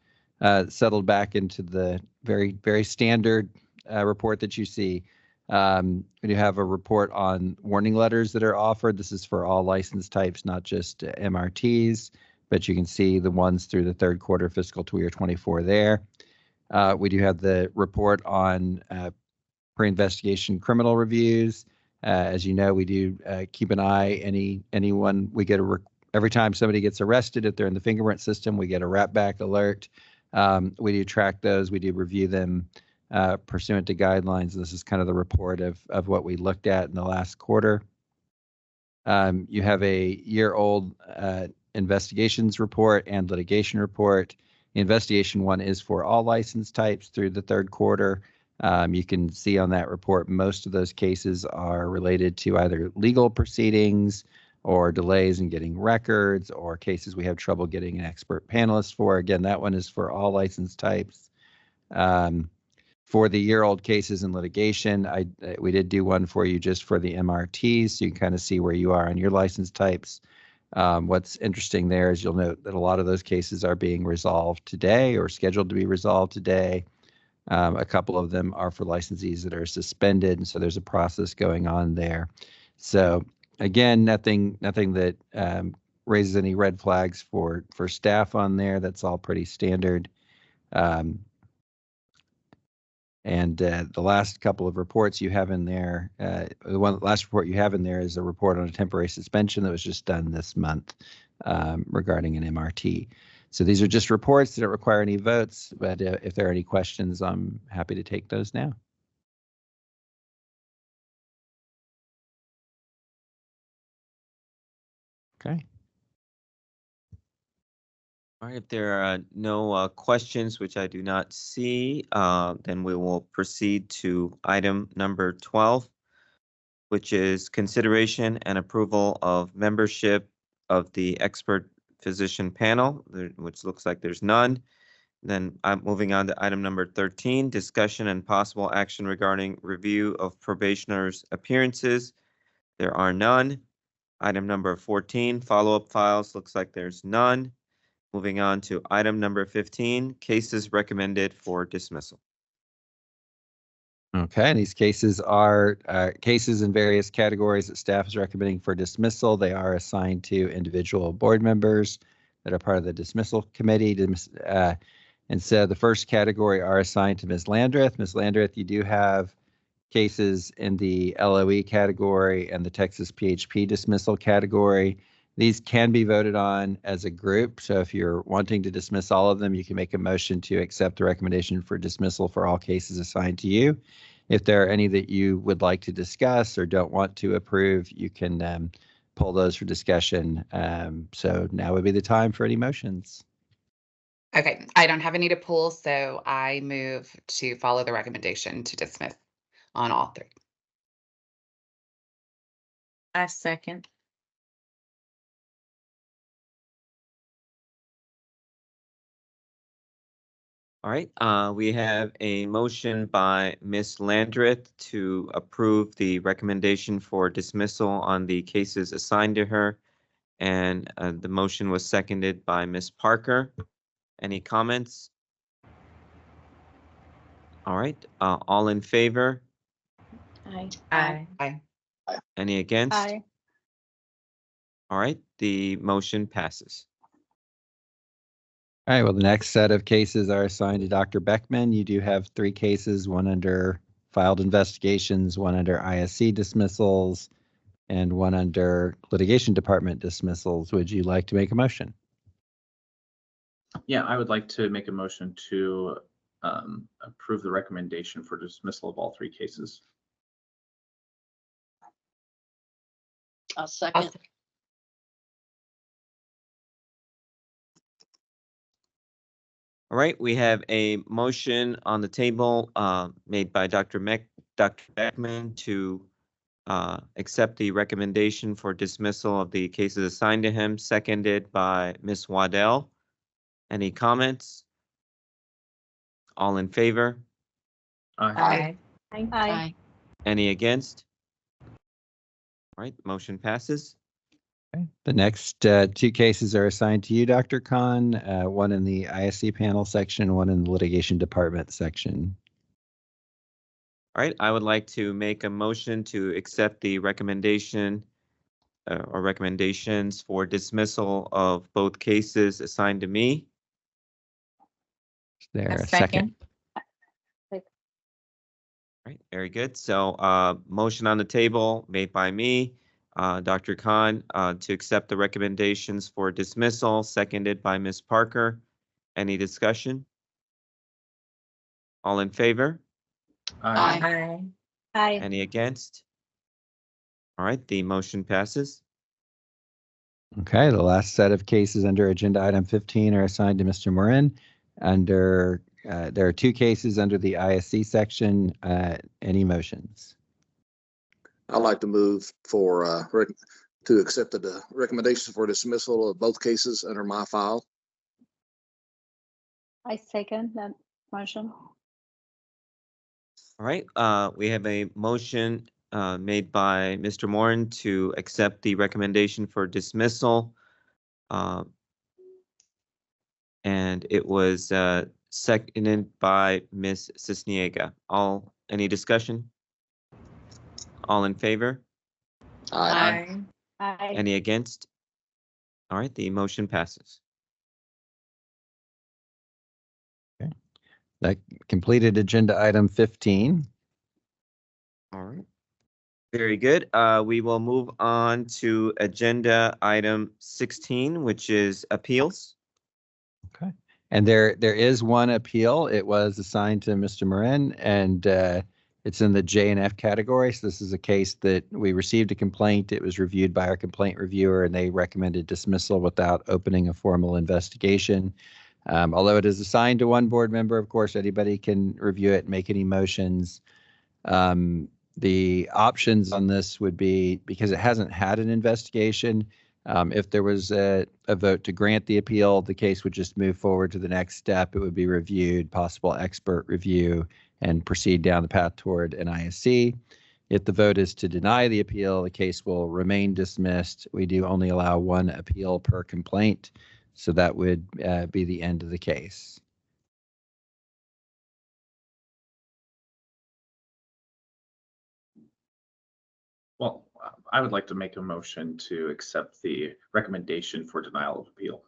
settled back into the very, very standard report that you see. We do have a report on warning letters that are offered. This is for all license types, not just MRTs, but you can see the ones through the 3rd quarter fiscal year 24 there. We do have the report on pre-investigation criminal reviews. As you know, we do keep an eye. Anyone we get every time somebody gets arrested, if they're in the fingerprint system, we get a wrap back alert. We do track those. We do review them pursuant to guidelines. This is kind of the report of what we looked at in the last quarter. You have a year-old investigations report and litigation report. The investigation one is for all license types through the 3rd quarter. You can see on that report, most of those cases are related to either legal proceedings or delays in getting records or cases we have trouble getting an expert panelist for. Again, that one is for all license types. For the year-old cases in litigation, we did do one for you just for the MRTs, so you can kind of see where you are on your license types. What's interesting there is you'll note that a lot of those cases are being resolved today or scheduled to be resolved today. A couple of them are for licensees that are suspended, and so there's a process going on there. So again, nothing that raises any red flags for staff on there. That's all pretty standard. And the last couple of reports you have in there, the last report you have in there is a report on a temporary suspension that was just done this month regarding an MRT. So these are just reports that don't require any votes, but if there are any questions, I'm happy to take those now. Okay. All right, if there are no questions, which I do not see, then we will proceed to item number 12, which is consideration and approval of membership of the expert physician panel, which looks like there's none. Then I'm moving on to item number 13, discussion and possible action regarding review of probationers' appearances. There are none. Item number 14, follow-up files, looks like there's none. Moving on to item number 15, cases recommended for dismissal. Okay, these cases are cases in various categories that staff is recommending for dismissal. They are assigned to individual board members that are part of the dismissal committee. And so the first category are assigned to Ms. Landreth. Ms. Landreth, you do have cases in the LOE category and the Texas PHP dismissal category. These can be voted on as a group. So if you're wanting to dismiss all of them, you can make a motion to accept the recommendation for dismissal for all cases assigned to you. If there are any that you would like to discuss or don't want to approve, you can pull those for discussion. So now would be the time for any motions. Okay, I don't have any to pull, so I move to follow the recommendation to dismiss on all 3. I second. All right, we have a motion by Ms. Landreth to approve the recommendation for dismissal on the cases assigned to her. And the motion was seconded by Ms. Parker. Any comments? All right, all in favor? Aye. Aye. Aye. Any against? Aye. All right, the motion passes. All right, well, the next set of cases are assigned to Dr. Beckman. You do have 3 cases, one under filed investigations, one under ISC dismissals, and one under litigation department dismissals. Would you like to make a motion? Yeah, I would like to make a motion to approve the recommendation for dismissal of all 3 cases. A second. All right, we have a motion on the table made by Dr. Beckman to accept the recommendation for dismissal of the cases assigned to him, seconded by Ms. Waddell. Any comments? All in favor? Aye. Aye. Aye. Any against? All right, motion passes. Okay. The next two cases are assigned to you, Dr. Khan, one in the ISC panel section, one in the litigation department section. All right, I would like to make a motion to accept the recommendation or recommendations for dismissal of both cases assigned to me. Is there A a second? All right, very good. So motion on the table made by me, Dr. Khan, to accept the recommendations for dismissal, seconded by Ms. Parker. Any discussion? All in favor? Aye. Aye. Aye. Any against? All right, the motion passes. Okay, the last set of cases under agenda item 15 are assigned to Mr. Morin. There are two cases under the ISC section. Any motions? I'd like to move for, to accept the recommendations for dismissal of both cases under my file. I second that motion. All right, we have a motion made by Mr. Morin to accept the recommendation for dismissal. And it was seconded by Ms. Cisniega. Any discussion? All in favor? Aye. Aye. Any against? All right, the motion passes. That completed agenda item 15. All right. Very good. We will move on to agenda item 16, which is appeals. Okay. And there is one appeal. It was assigned to Mr. Morin, and it's in the J and F category. So this is a case that we received a complaint. It was reviewed by our complaint reviewer, and they recommended dismissal without opening a formal investigation. Although it is assigned to one board member, of course, anybody can review it, make any motions. The options on this would be, because it hasn't had an investigation, if there was a vote to grant the appeal, the case would just move forward to the next step. It would be reviewed, possible expert review, and proceed down the path toward an ISC. If the vote is to deny the appeal, the case will remain dismissed. We do only allow one appeal per complaint, so that would be the end of the case. Well, I would like to make a motion to accept the recommendation for denial of appeal.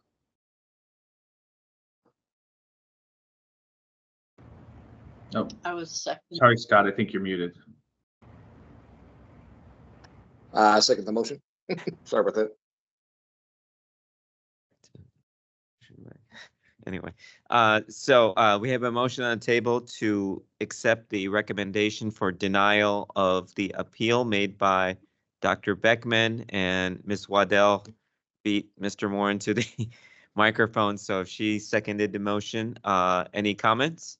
Oh, I was second. sorry, Scott, I think you're muted. I second the motion. Sorry about that. Anyway, so we have a motion on the table to accept the recommendation for denial of the appeal made by Dr. Beckman, and Ms. Waddell beat Mr. Morin to the microphone. So if she seconded the motion, any comments?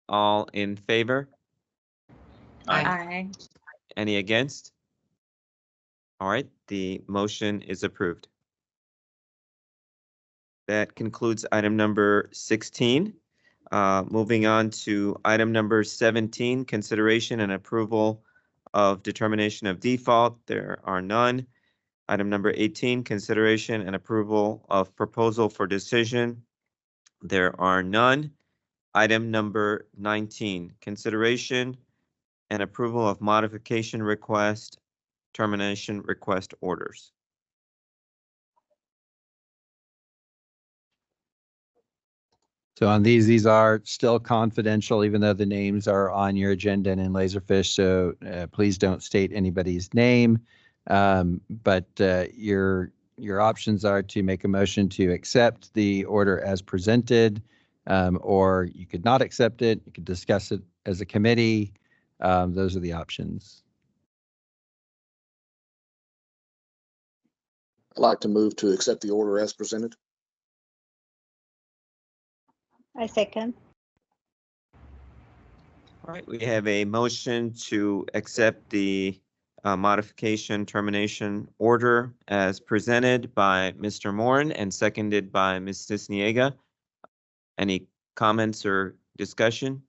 All in favor? Aye. Any against? All right, the motion is approved. That concludes item number 16. Moving on to item number 17, consideration and approval of determination of default. There are none. Item number 18, consideration and approval of proposal for decision. There are none. Item number 19, consideration and approval of modification request, termination request orders. So on these are still confidential, even though the names are on your agenda and in Laserfish. So please don't state anybody's name. But your options are to make a motion to accept the order as presented, or you could not accept it. You could discuss it as a committee. Those are the options. I'd like to move to accept the order as presented. I second. All right, we have a motion to accept the modification termination order as presented by Mr. Moran and seconded by Ms. Cisniega. Any comments or discussion?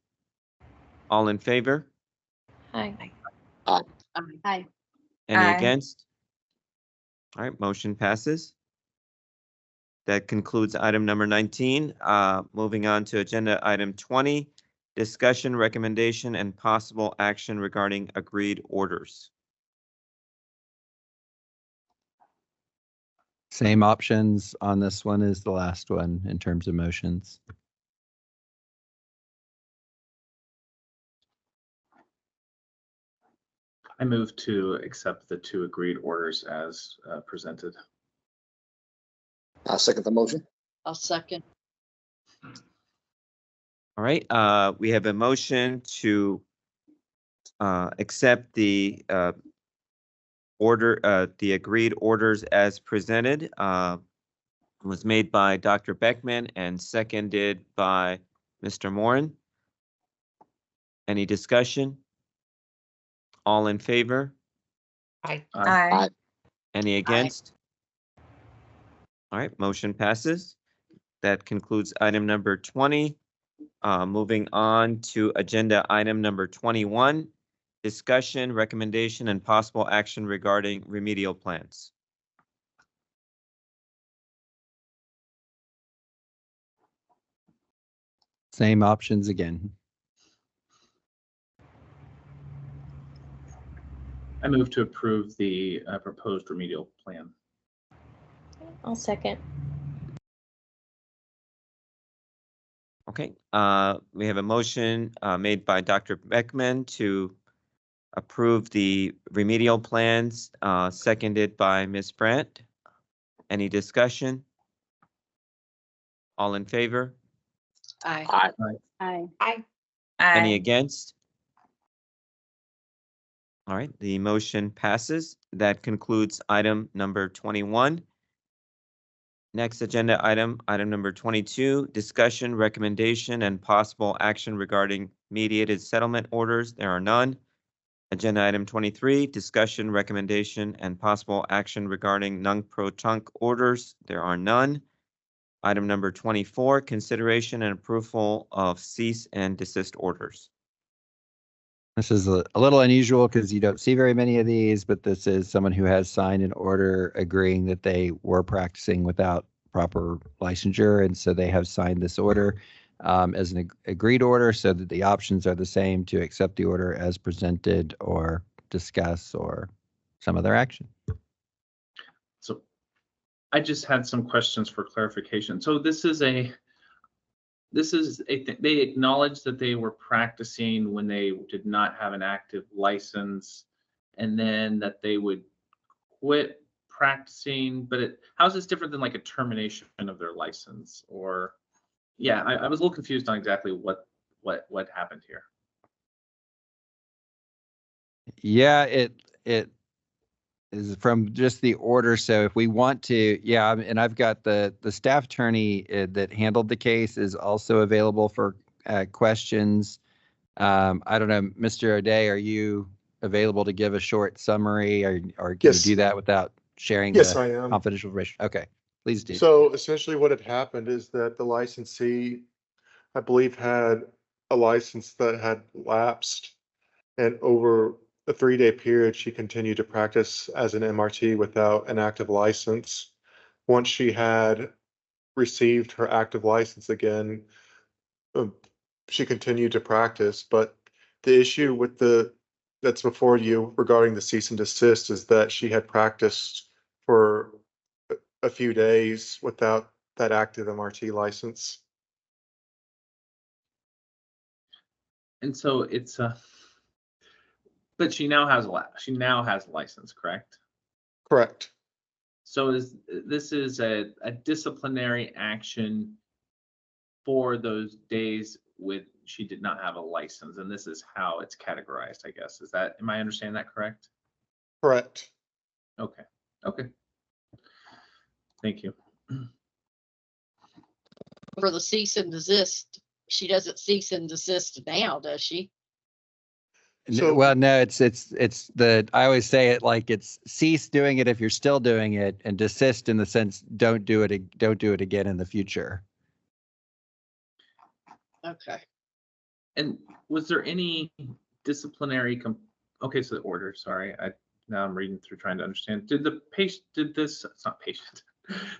All in favor? Aye. Aye. Any Aye. against? All right, motion passes. That concludes item number 19. Moving on to agenda item 20, discussion, recommendation, and possible action regarding agreed orders. Same options on this one as the last one in terms of motions. I move to accept the 2 agreed orders as presented. I second the motion. I'll second. All right, we have a motion to accept the the agreed orders as presented. Was made by Dr. Beckman and seconded by Mr. Moran. Any discussion? All in favor? Aye. Aye. Any against? All right, motion passes. That concludes item number 20. Moving on to agenda item number 21, discussion, recommendation, and possible action regarding remedial plans. Same options again. I move to approve the proposed remedial plan. I'll second. Okay, we have a motion made by Dr. Beckman to approve the remedial plans, seconded by Ms. Brandt. Any discussion? All in favor? Aye. Aye. Aye. Any Aye. against? All right, the motion passes. That concludes item number 21. Next agenda item, item number 22, discussion, recommendation, and possible action regarding mediated settlement orders. There are none. Agenda item 23, discussion, recommendation, and possible action regarding non-pro-tunc orders. There are none. Item number 24, consideration and approval of cease and desist orders. This is a little unusual because you don't see very many of these, but this is someone who has signed an order agreeing that they were practicing without proper licensure. And so they have signed this order as an agreed order so that the options are the same to accept the order as presented or discuss or some other action. So I just had some questions for clarification. So they acknowledged that they were practicing when they did not have an active license, and then that they would quit practicing. But how is this different than like a termination of their license? Or yeah, I was a little confused on exactly what happened here. Yeah, it is from just the order. So if we want to, yeah, and I've got the staff attorney that handled the case is also available for questions. I don't know, Mr. O'Day, are you available to give a short summary, or can Yes. you do that without sharing Yes, the I am. confidential information? Okay, please do. So essentially what had happened is that the licensee, I believe, had a license that had lapsed, and over a 3-day period, she continued to practice as an MRT without an active license. Once she had received her active license again, she continued to practice. But the issue with that's before you regarding the cease and desist is that she had practiced for a few days without that active MRT license. And so it's but she now has a license, correct? Correct. So this is a disciplinary action for those days she did not have a license, and this is how it's categorized, I guess. Am I understanding that correct? Correct. Okay. Thank you. for the cease and desist. She doesn't cease and desist now, does she? Well, no, it's the, I always say it like it's cease doing it if you're still doing it, and desist in the sense don't do it again in the future. Okay. And was there any disciplinary okay, so the order, sorry, now I'm reading through trying to understand. Did the patient, it's not patient,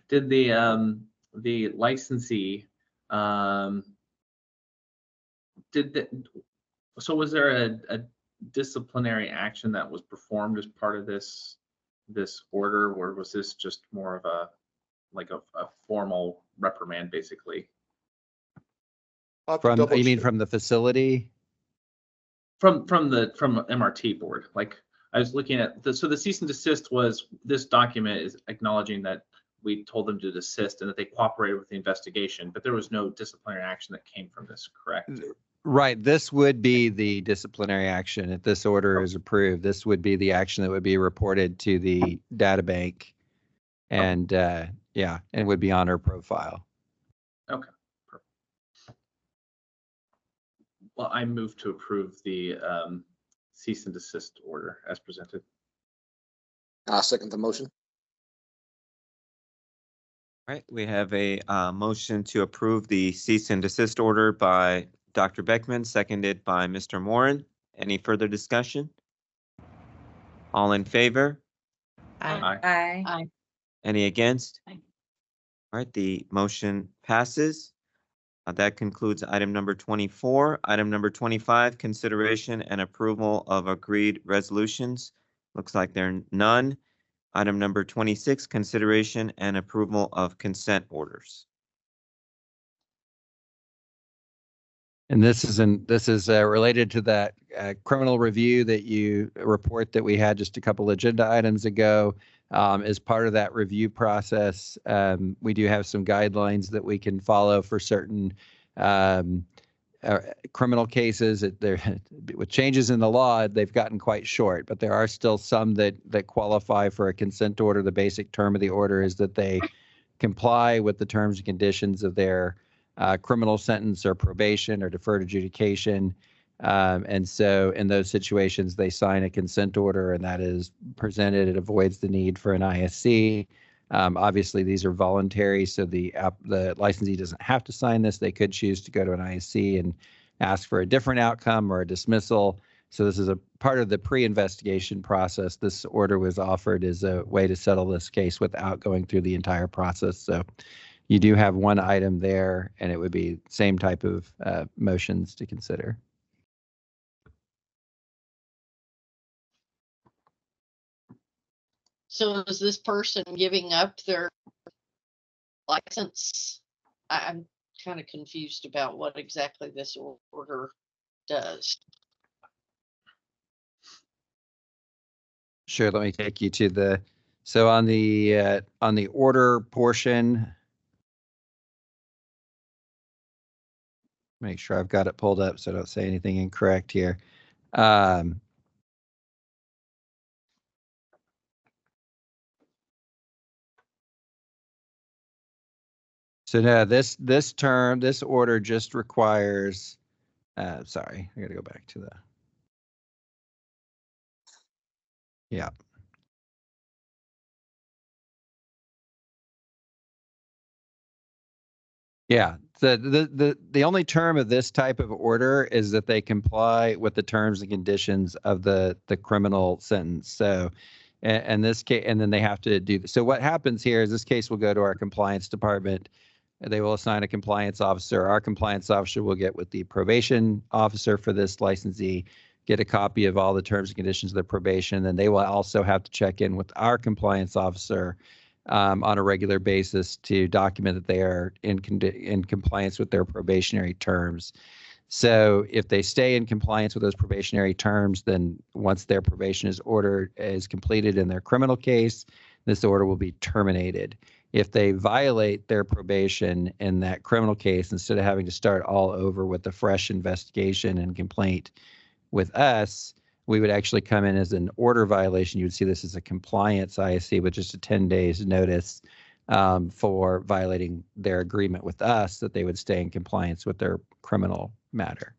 did the licensee, so was there a disciplinary action that was performed as part of this order, or was this just more of a formal reprimand, basically? From, you mean from the facility? From MRT board. Like, I was looking at so the cease and desist was, this document is acknowledging that we told them to desist and that they cooperated with the investigation, but there was no disciplinary action that came from this, correct? Right. This would be the disciplinary action if this order is approved. This would be the action that would be reported to the data bank, and yeah, and would be on her profile. Okay. Perfect. Well, I move to approve the cease and desist order as presented. I second the motion. All right, we have a motion to approve the cease and desist order by Dr. Beckman, seconded by Mr. Moran. Any further discussion? All in favor? Aye. Aye. Any against? Aye. All right, the motion passes. That concludes item number 24. Item number 25, consideration and approval of agreed resolutions. Looks like there are none. Item number 26, consideration and approval of consent orders. And this is related to that criminal review that you report that we had just a couple agenda items ago. As part of that review process, we do have some guidelines that we can follow for certain criminal cases. With changes in the law, they've gotten quite short, but there are still some that qualify for a consent order. The basic term of the order is that they comply with the terms and conditions of their criminal sentence or probation or deferred adjudication. And so in those situations, they sign a consent order, and that is presented. It avoids the need for an ISC. Obviously, these are voluntary, so the licensee doesn't have to sign this. They could choose to go to an ISC and ask for a different outcome or a dismissal. So this is a part of the pre-investigation process. This order was offered as a way to settle this case without going through the entire process. So you do have one item there, and it would be same type of motions to consider. So is this person giving up their license? I'm kind of confused about what exactly this order does. Sure, let me take you to the, so on the order portion, make sure I've got it pulled up so I don't say anything incorrect here. So no, this order just requires, sorry, I gotta go back to the, yeah. Yeah, the only term of this type of order is that they comply with the terms and conditions of the criminal sentence. So, and this case, and then they have to do this. So what happens here is this case will go to our compliance department. They will assign a compliance officer. Our compliance officer will get with the probation officer for this licensee, get a copy of all the terms and conditions of the probation. Then they will also have to check in with our compliance officer on a regular basis to document that they are in compliance with their probationary terms. So if they stay in compliance with those probationary terms, then once their probation is completed in their criminal case, this order will be terminated. If they violate their probation in that criminal case, instead of having to start all over with a fresh investigation and complaint with us, we would actually come in as an order violation. You would see this as a compliance ISC with just a 10 days notice. for violating their agreement with us that they would stay in compliance with their criminal matter.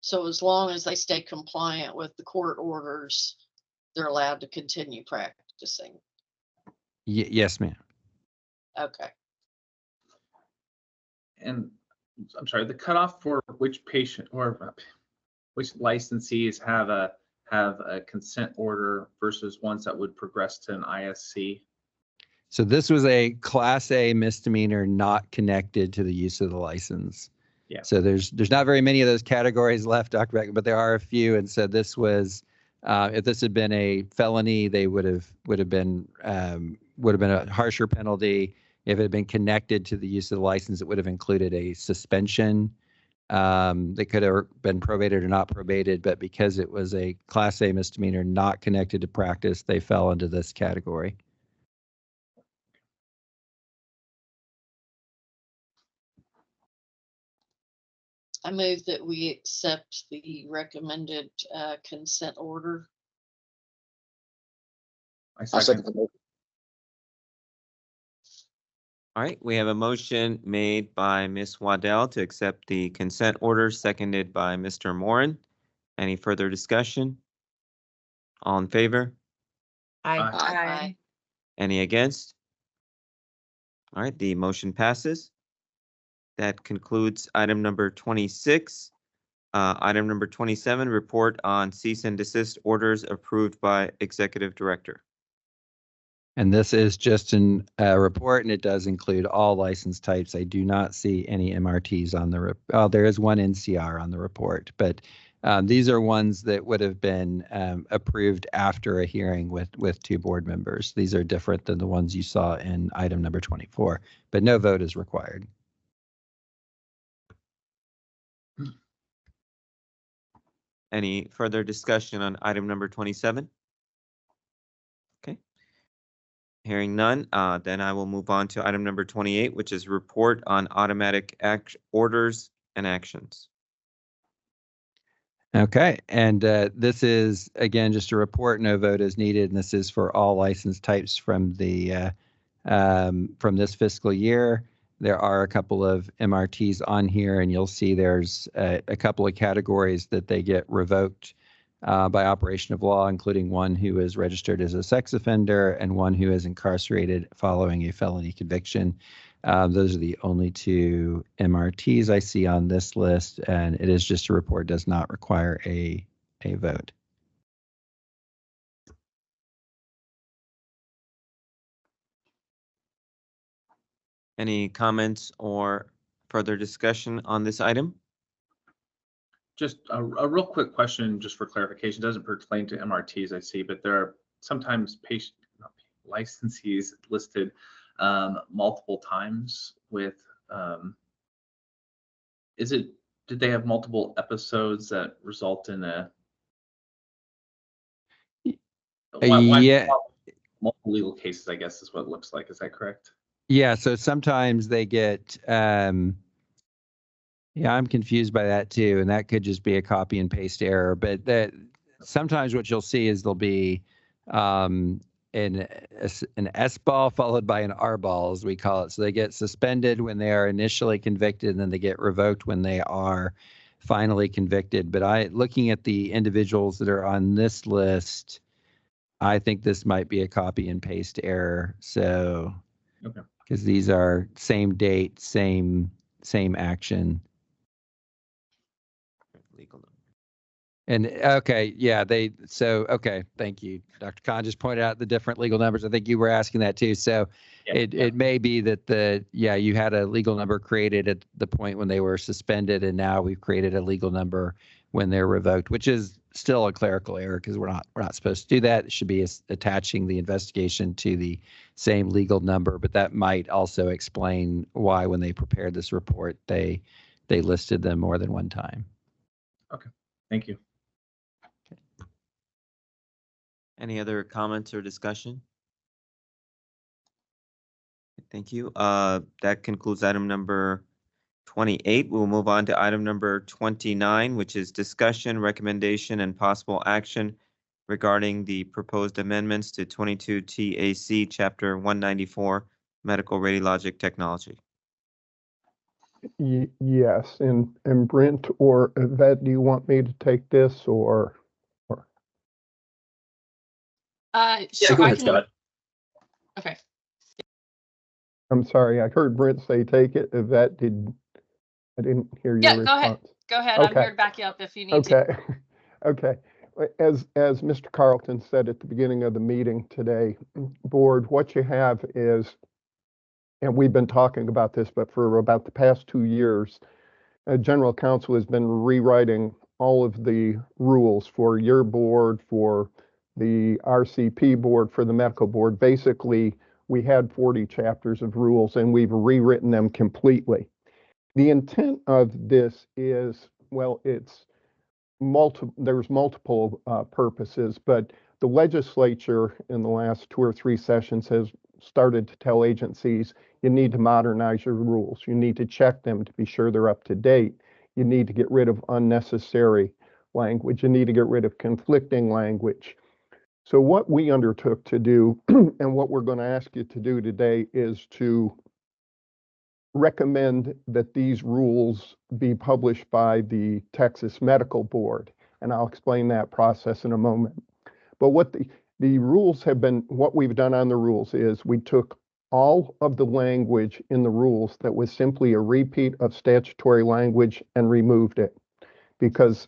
So as long as they stay compliant with the court orders, they're allowed to continue practicing. Yes, ma'am. Okay. And I'm sorry, the cutoff for which patient or which licensees have a consent order versus ones that would progress to an ISC. So this was a Class A misdemeanor not connected to the use of the license. Yeah. So there's not very many of those categories left, Dr. Beck, but there are a few. And so this was, if this had been a felony, they would have been a harsher penalty. If it had been connected to the use of the license, it would have included a suspension. They could have been probated or not probated, but because it was a Class A misdemeanor not connected to practice, they fell into this category. I move that we accept the recommended consent order. I second. All right, we have a motion made by Ms. Waddell to accept the consent order, seconded by Mr. Moran. Any further discussion? All in favor? Aye. Any against? All right, the motion passes. That concludes item number 26. Item number 27, report on cease and desist orders approved by Executive Director. And this is just a report, and it does include all license types. I do not see any MRTs on the there is one NCR on the report, but these are ones that would have been approved after a hearing with two board members. These are different than the ones you saw in item number 24, but no vote is required. Any further discussion on item number 27? Okay. Hearing none, then I will move on to item number 28, which is report on automatic orders and actions. Okay, and this is, again, just a report, no vote is needed, and this is for all license types from the from this fiscal year. There are a couple of MRTs on here, and you'll see there's a couple of categories that they get revoked by operation of law, including one who is registered as a sex offender and one who is incarcerated following a felony conviction. Those are the only two MRTs I see on this list, and it is just a report, does not require a vote. Any comments or further discussion on this item? Just a real quick question, just for clarification, doesn't pertain to MRTs I see, but there are sometimes patient licensees listed multiple times with, did they have multiple episodes that result in a? Yeah. Multiple legal cases, I guess, is what it looks like. Is that correct? Yeah, so sometimes they get, yeah, I'm confused by that too, and that could just be a copy and paste error. But that sometimes what you'll see is there'll be an S ball followed by an R ball, as we call it. So they get suspended when they are initially convicted, and then they get revoked when they are finally convicted. But looking at the individuals that are on this list, I think this might be a copy and paste error. So, okay, because these are same date, same action. Legal number. And okay, yeah, okay, thank you. Dr. Khan just pointed out the different legal numbers. I think you were asking that too. So it may be that you had a legal number created at the point when they were suspended, and now we've created a legal number when they're revoked, which is still a clerical error because we're not supposed to do that. It should be attaching the investigation to the same legal number, but that might also explain why when they prepared this report, they listed them more than one time. Okay, thank you. Any other comments or discussion? Thank you. That concludes item number 28. We'll move on to item number 29, which is discussion, recommendation, and possible action regarding the proposed amendments to 22 TAC Chapter 194, Medical Radiologic Technology. Yes, and Brent or Yvette, do you want me to take this or? Yeah, Sure, go I ahead, can. Scott. Okay. I'm sorry, I heard Brent say take it. Yvette, I didn't hear your Yeah, go ahead. response. Go ahead. I'm Okay. here to back you up if you need to. Okay, okay. As Mr. Carlton said at the beginning of the meeting today, board, what you have is, and we've been talking about this, but for about the past 2 years, General Counsel has been rewriting all of the rules for your board, for the RCP board, for the medical board. Basically, we had 40 chapters of rules and we've rewritten them completely. The intent of this is, well, it's there's multiple purposes, but the legislature in the last 2 or 3 sessions has started to tell agencies, you need to modernize your rules. You need to check them to be sure they're up to date. You need to get rid of unnecessary language. You need to get rid of conflicting language. So what we undertook to do, and what we're going to ask you to do today, is to recommend that these rules be published by the Texas Medical Board. And I'll explain that process in a moment. But what the rules have been, what we've done on the rules is we took all of the language in the rules that was simply a repeat of statutory language and removed it. Because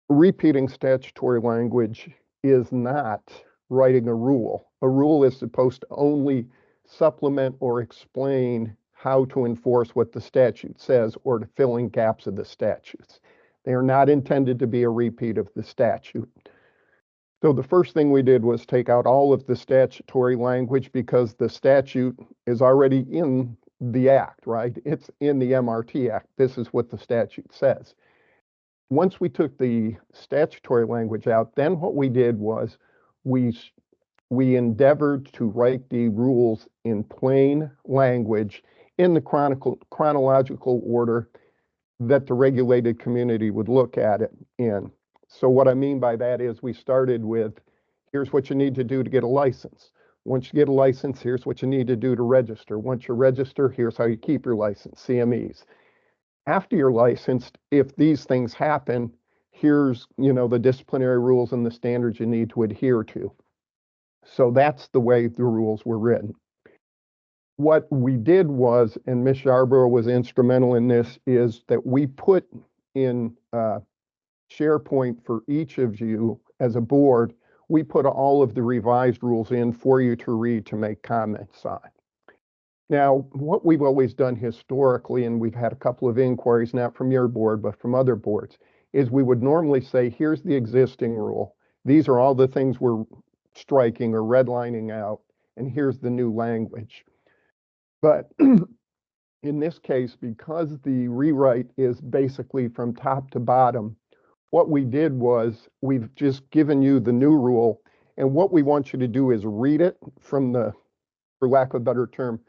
repeating statutory language is not writing a rule. A rule is supposed to only supplement or explain how to enforce what the statute says or to fill in gaps of the statutes. They are not intended to be a repeat of the statute. So the first thing we did was take out all of the statutory language because the statute is already in the act, right? It's in the MRT Act. This is what the statute says. Once we took the statutory language out, then what we did was we endeavored to write the rules in plain language in the chronological order that the regulated community would look at it in. So what I mean by that is we started with, here's what you need to do to get a license. Once you get a license, here's what you need to do to register. Once you register, here's how you keep your license, CMEs. After you're licensed, if these things happen, here's, the disciplinary rules and the standards you need to adhere to. So that's the way the rules were written. What we did was, and Ms. Yarborough was instrumental in this, is that we put in SharePoint for each of you as a board, we put all of the revised rules in for you to read to make comments on. Now, what we've always done historically, and we've had a couple of inquiries, not from your board, but from other boards, is we would normally say, here's the existing rule. These are all the things we're striking or redlining out, and here's the new language. But in this case, because the rewrite is basically from top to bottom, what we did was we've just given you the new rule, and what we want you to do is read it from the, for lack of a better term,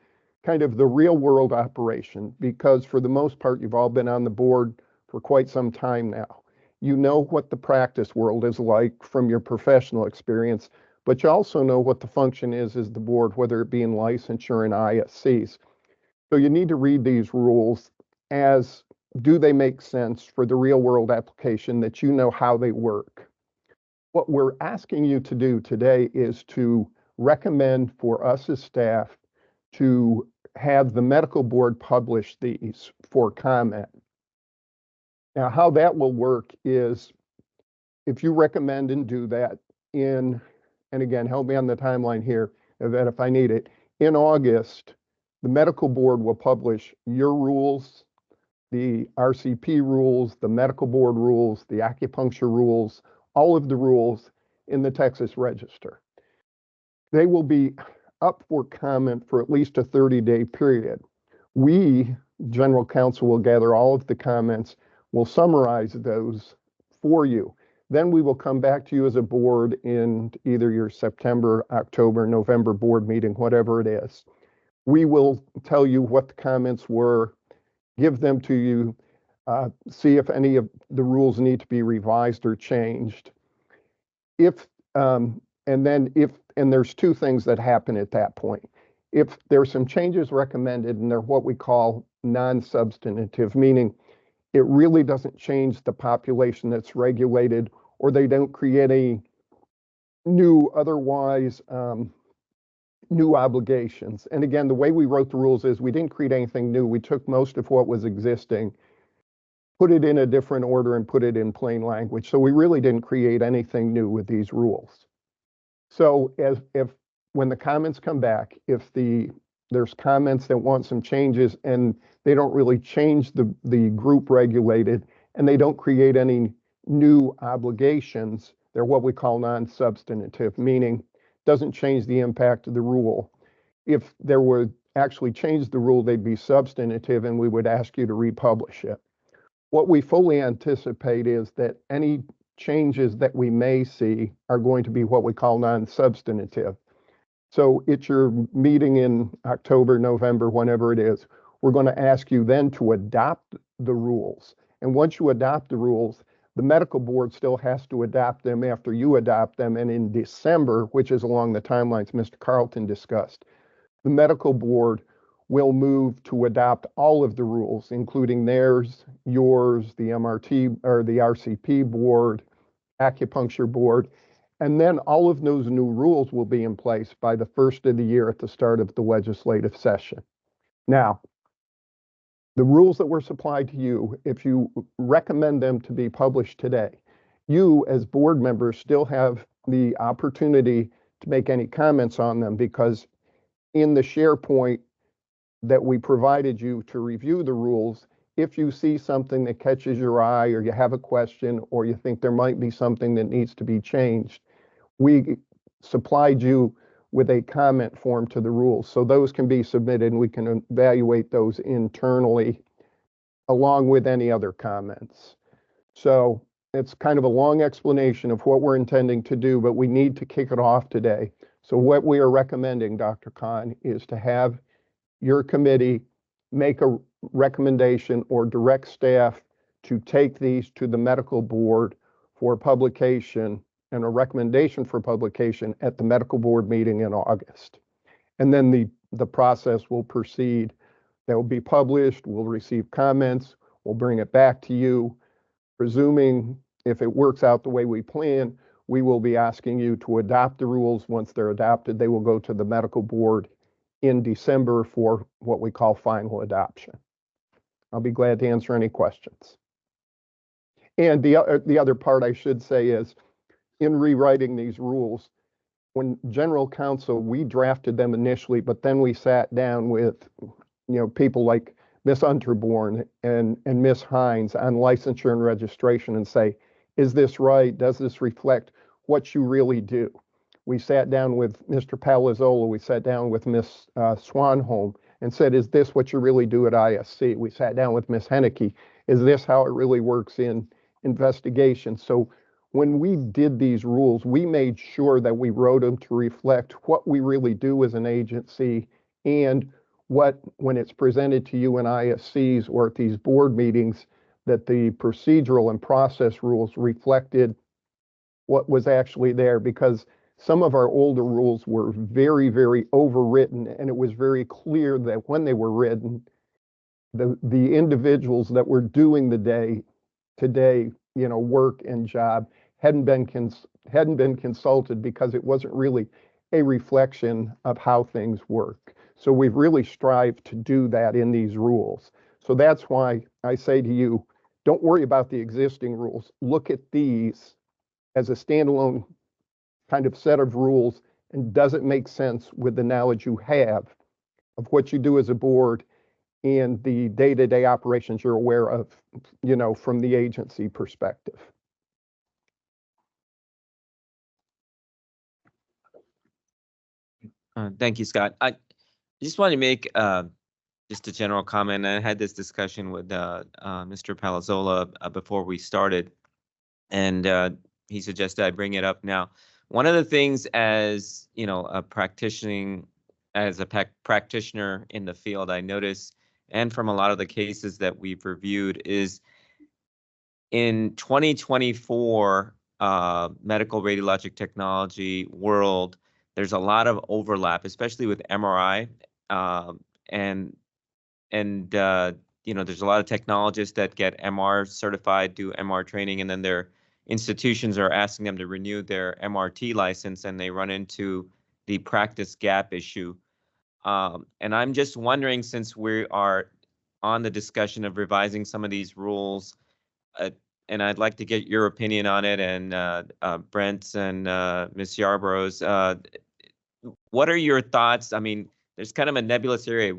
kind of the real world operation, because for the most part, you've all been on the board for quite some time now. You know what the practice world is like from your professional experience, but you also know what the function is as the board, whether it be in licensure and ISCs. So you need to read these rules as, do they make sense for the real world application, that you know how they work? What we're asking you to do today is to recommend for us as staff to have the medical board publish these for comment. Now, how that will work is if you recommend and do that and again, help me on the timeline here, that if I need it, in August, the medical board will publish your rules, the RCP rules, the medical board rules, the acupuncture rules, all of the rules in the Texas Register. They will be up for comment for at least a 30-day period. We, General Counsel, will gather all of the comments. We'll summarize those for you. Then we will come back to you as a board in either your September, October, November board meeting, whatever it is. We will tell you what the comments were. give them to you, see if any of the rules need to be revised or changed. If, and there's two things that happen at that point. If there's some changes recommended and they're what we call non-substantive, meaning it really doesn't change the population that's regulated, or they don't create any new, otherwise, new obligations. And again, the way we wrote the rules is we didn't create anything new. We took most of what was existing, put it in a different order, and put it in plain language. So we really didn't create anything new with these rules. So when the comments come back, if there's comments that want some changes and they don't really change the group regulated and they don't create any new obligations, they're what we call non-substantive, meaning doesn't change the impact of the rule. If there were actually change the rule, they'd be substantive and we would ask you to republish it. What we fully anticipate is that any changes that we may see are going to be what we call non-substantive. So at your meeting in October, November, whenever it is, we're going to ask you then to adopt the rules. And once you adopt the rules, the medical board still has to adopt them after you adopt them. And in December, which is along the timelines Mr. Carlton discussed, the medical board will move to adopt all of the rules, including theirs, yours, the MRT or the RCP board, acupuncture board, and then all of those new rules will be in place by the first of the year at the start of the legislative session. Now, the rules that were supplied to you, if you recommend them to be published today, you as board members still have the opportunity to make any comments on them, because in the SharePoint that we provided you to review the rules, if you see something that catches your eye or you have a question or you think there might be something that needs to be changed, we supplied you with a comment form to the rules. So those can be submitted and we can evaluate those internally along with any other comments. So it's kind of a long explanation of what we're intending to do, but we need to kick it off today. So what we are recommending, Dr. Khan, is to have your committee make a recommendation or direct staff to take these to the medical board for publication and a recommendation for publication at the medical board meeting in August. And then the process will proceed. That will be published, we'll receive comments, we'll bring it back to you. Presuming if it works out the way we plan, we will be asking you to adopt the rules. Once they're adopted, they will go to the medical board in December for what we call final adoption. I'll be glad to answer any questions. And the other part I should say is, in rewriting these rules, when general counsel, we drafted them initially, but then we sat down with, people like Ms. Unterborn and Ms. Hines on licensure and registration and say, is this right? Does this reflect what you really do? We sat down with Mr. Palazzola, we sat down with Ms. Swanholm and said, is this what you really do at ISC? We sat down with Ms. Henneke. Is this how it really works in investigation? So when we did these rules, we made sure that we wrote them to reflect what we really do as an agency and what, when it's presented to you in ISCs or at these board meetings, that the procedural and process rules reflected what was actually there, because some of our older rules were very, very overwritten, and it was very clear that when they were written, the individuals that were doing the day-to-day, work and job hadn't been consulted, because it wasn't really a reflection of how things work. So we've really strived to do that in these rules. So that's why I say to you, don't worry about the existing rules. Look at these as a standalone kind of set of rules, and does it make sense with the knowledge you have of what you do as a board and the day-to-day operations you're aware of, from the agency perspective. Thank you, Scott. I just want to make just a general comment. I had this discussion with Mr. Palazzola before we started, and he suggested I bring it up now. One of the things, as a practitioner in the field, I notice and from a lot of the cases that we've reviewed is in 2024 medical radiologic technology world, there's a lot of overlap, especially with MRI. And there's a lot of technologists that get MR certified, do MR training, and then their institutions are asking them to renew their MRT license, and they run into the practice gap issue. And I'm just wondering, since we are on the discussion of revising some of these rules, and I'd like to get your opinion on it, and Brent's and Ms. Yarborough's. What are your thoughts? I mean, there's kind of a nebulous area.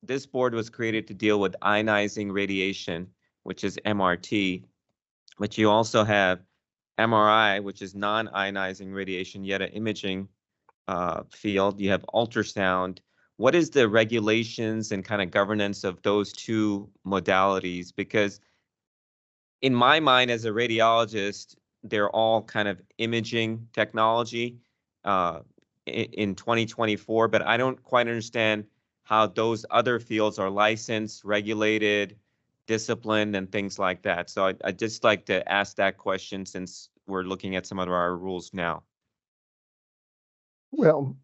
This board was created to deal with ionizing radiation, which is MRT, but you also have MRI, which is non-ionizing radiation, yet an imaging field. You have ultrasound. What is the regulations and kind of governance of those two modalities? Because in my mind, as a radiologist, they're all kind of imaging technology in 2024, but I don't quite understand how those other fields are licensed, regulated, disciplined, and things like that. So I'd just like to ask that question since we're looking at some of our rules now. Well,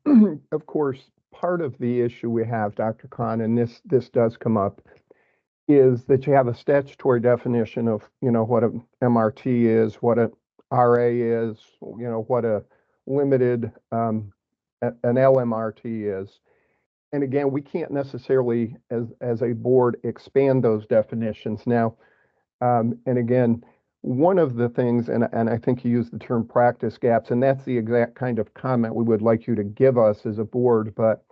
of course, part of the issue we have, Dr. Khan, and this does come up, is that you have a statutory definition of, what a MRT is, what a RA is, what a limited, an LMRT is. And again, we can't necessarily, as a board, expand those definitions now. And again, one of the things, and I think you used the term practice gaps, and that's the exact kind of comment we would like you to give us as a board. But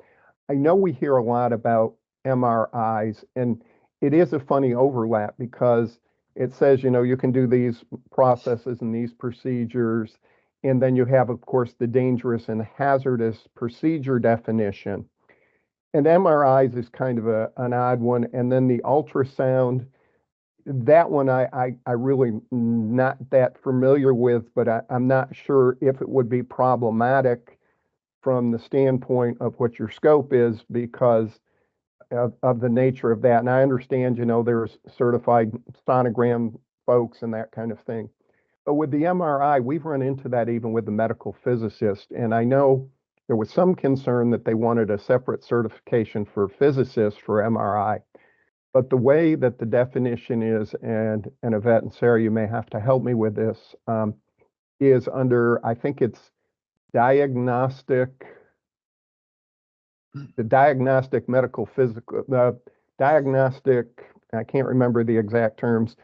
I know we hear a lot about MRIs, and it is a funny overlap because it says, you can do these processes and these procedures. And then you have, of course, the dangerous and hazardous procedure definition. And MRIs is kind of an odd one. And then the ultrasound, that one I really not that familiar with, but I'm not sure if it would be problematic from the standpoint of what your scope is because of the nature of that. And I understand, there's certified sonogram folks and that kind of thing. But with the MRI, we've run into that even with the medical physicist. And I know there was some concern that they wanted a separate certification for physicists for MRI. But the way that the definition is, and Yvette and Sarah, you may have to help me with this, is under, I think it's the diagnostic medical physical, I can't remember the exact terms,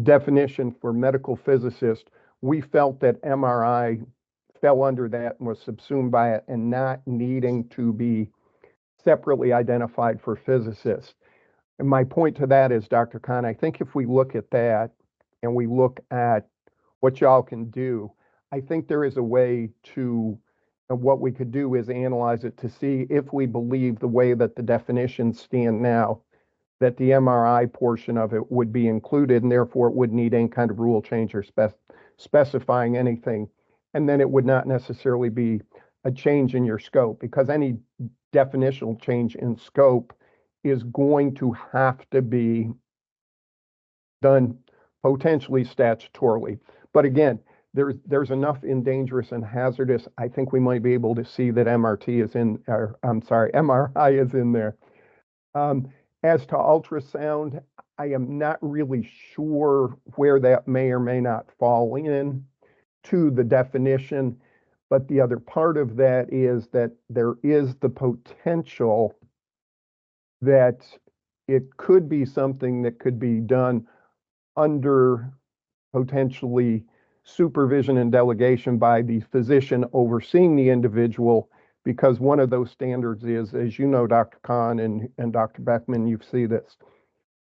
definition for medical physicist. We felt that MRI fell under that and was subsumed by it and not needing to be separately identified for physicists. And my point to that is, Dr. Khan, I think if we look at that and we look at what y'all can do, I think there is a way to, what we could do is analyze it to see if we believe the way that the definitions stand now, that the MRI portion of it would be included and therefore it would need any kind of rule change or specifying anything. And then it would not necessarily be a change in your scope because any definitional change in scope is going to have to be done potentially statutorily. But again, there's enough in dangerous and hazardous. I think we might be able to see that MRI is in there. As to ultrasound, I am not really sure where that may or may not fall in to the definition. But the other part of that is that there is the potential that it could be something that could be done under potentially supervision and delegation by the physician overseeing the individual, because one of those standards is, as you know, Dr. Khan and Dr. Beckman, you see this.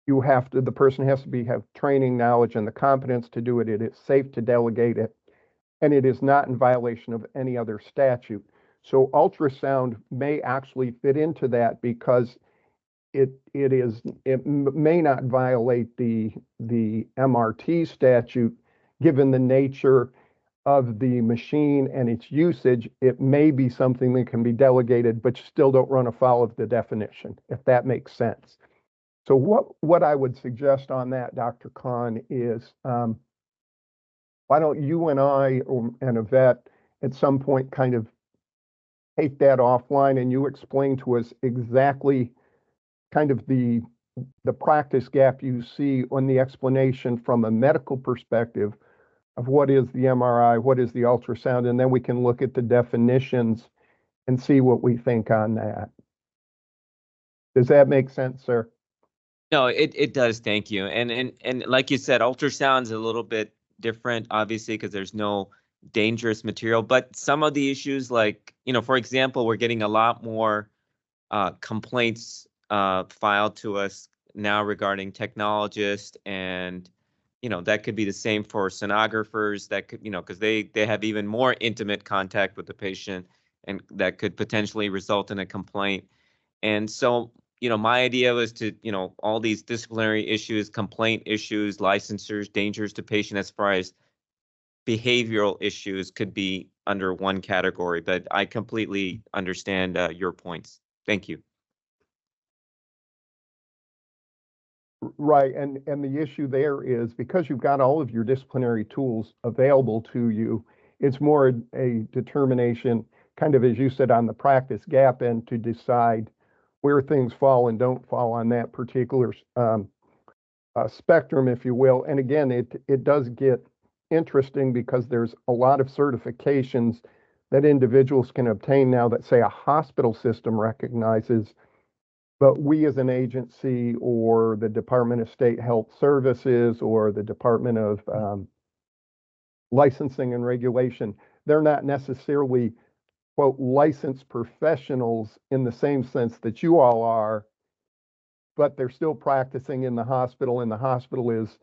The person has to have training, knowledge, and the competence to do it. It is safe to delegate it, and it is not in violation of any other statute. So ultrasound may actually fit into that because it may not violate the MRT statute, given the nature of the machine and its usage. It may be something that can be delegated, but you still don't run afoul of the definition, if that makes sense. So what I would suggest on that, Dr. Khan, is why don't you and I and Yvette at some point kind of take that offline and you explain to us exactly kind of the practice gap you see on the explanation from a medical perspective of what is the MRI, what is the ultrasound, and then we can look at the definitions and see what we think on that. Does that make sense, sir? No, it does. Thank you. And like you said, ultrasound's a little bit different, obviously, because there's no dangerous material. But some of the issues, like, for example, we're getting a lot more complaints filed to us now regarding technologists, and that could be the same for sonographers. That could, because they have even more intimate contact with the patient, and that could potentially result in a complaint. And so, my idea was to, all these disciplinary issues, complaint issues, licensures, dangers to patient, as far as behavioral issues, could be under one category. But I completely understand your points. Thank you. Right, and the issue there is because you've got all of your disciplinary tools available to you, it's more a determination, kind of as you said, on the practice gap end to decide where things fall and don't fall on that particular spectrum, if you will. And again, it does get interesting because there's a lot of certifications that individuals can obtain now that say a hospital system recognizes, but we as an agency or the Department of State Health Services or the Department of Licensing and Regulation, they're not necessarily, quote, licensed professionals in the same sense that you all are, but they're still practicing in the hospital, and the hospital is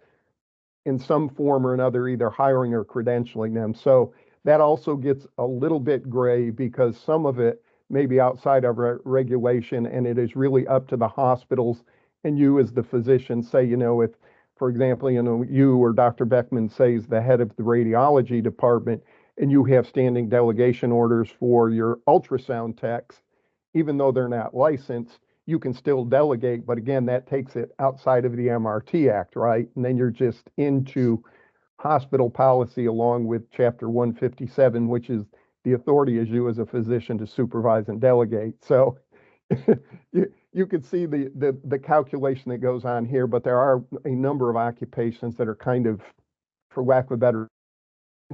in some form or another either hiring or credentialing them. So that also gets a little bit gray because some of it may be outside of regulation, and it is really up to the hospitals and you as the physician say, if, for example, you or Dr. Beckman says the head of the radiology department, and you have standing delegation orders for your ultrasound techs, even though they're not licensed, you can still delegate. But again, that takes it outside of the MRT Act, right? And then you're just into hospital policy along with Chapter 157, which is the authority as you as a physician to supervise and delegate. So you can see the calculation that goes on here, but there are a number of occupations that are kind of, for lack of a better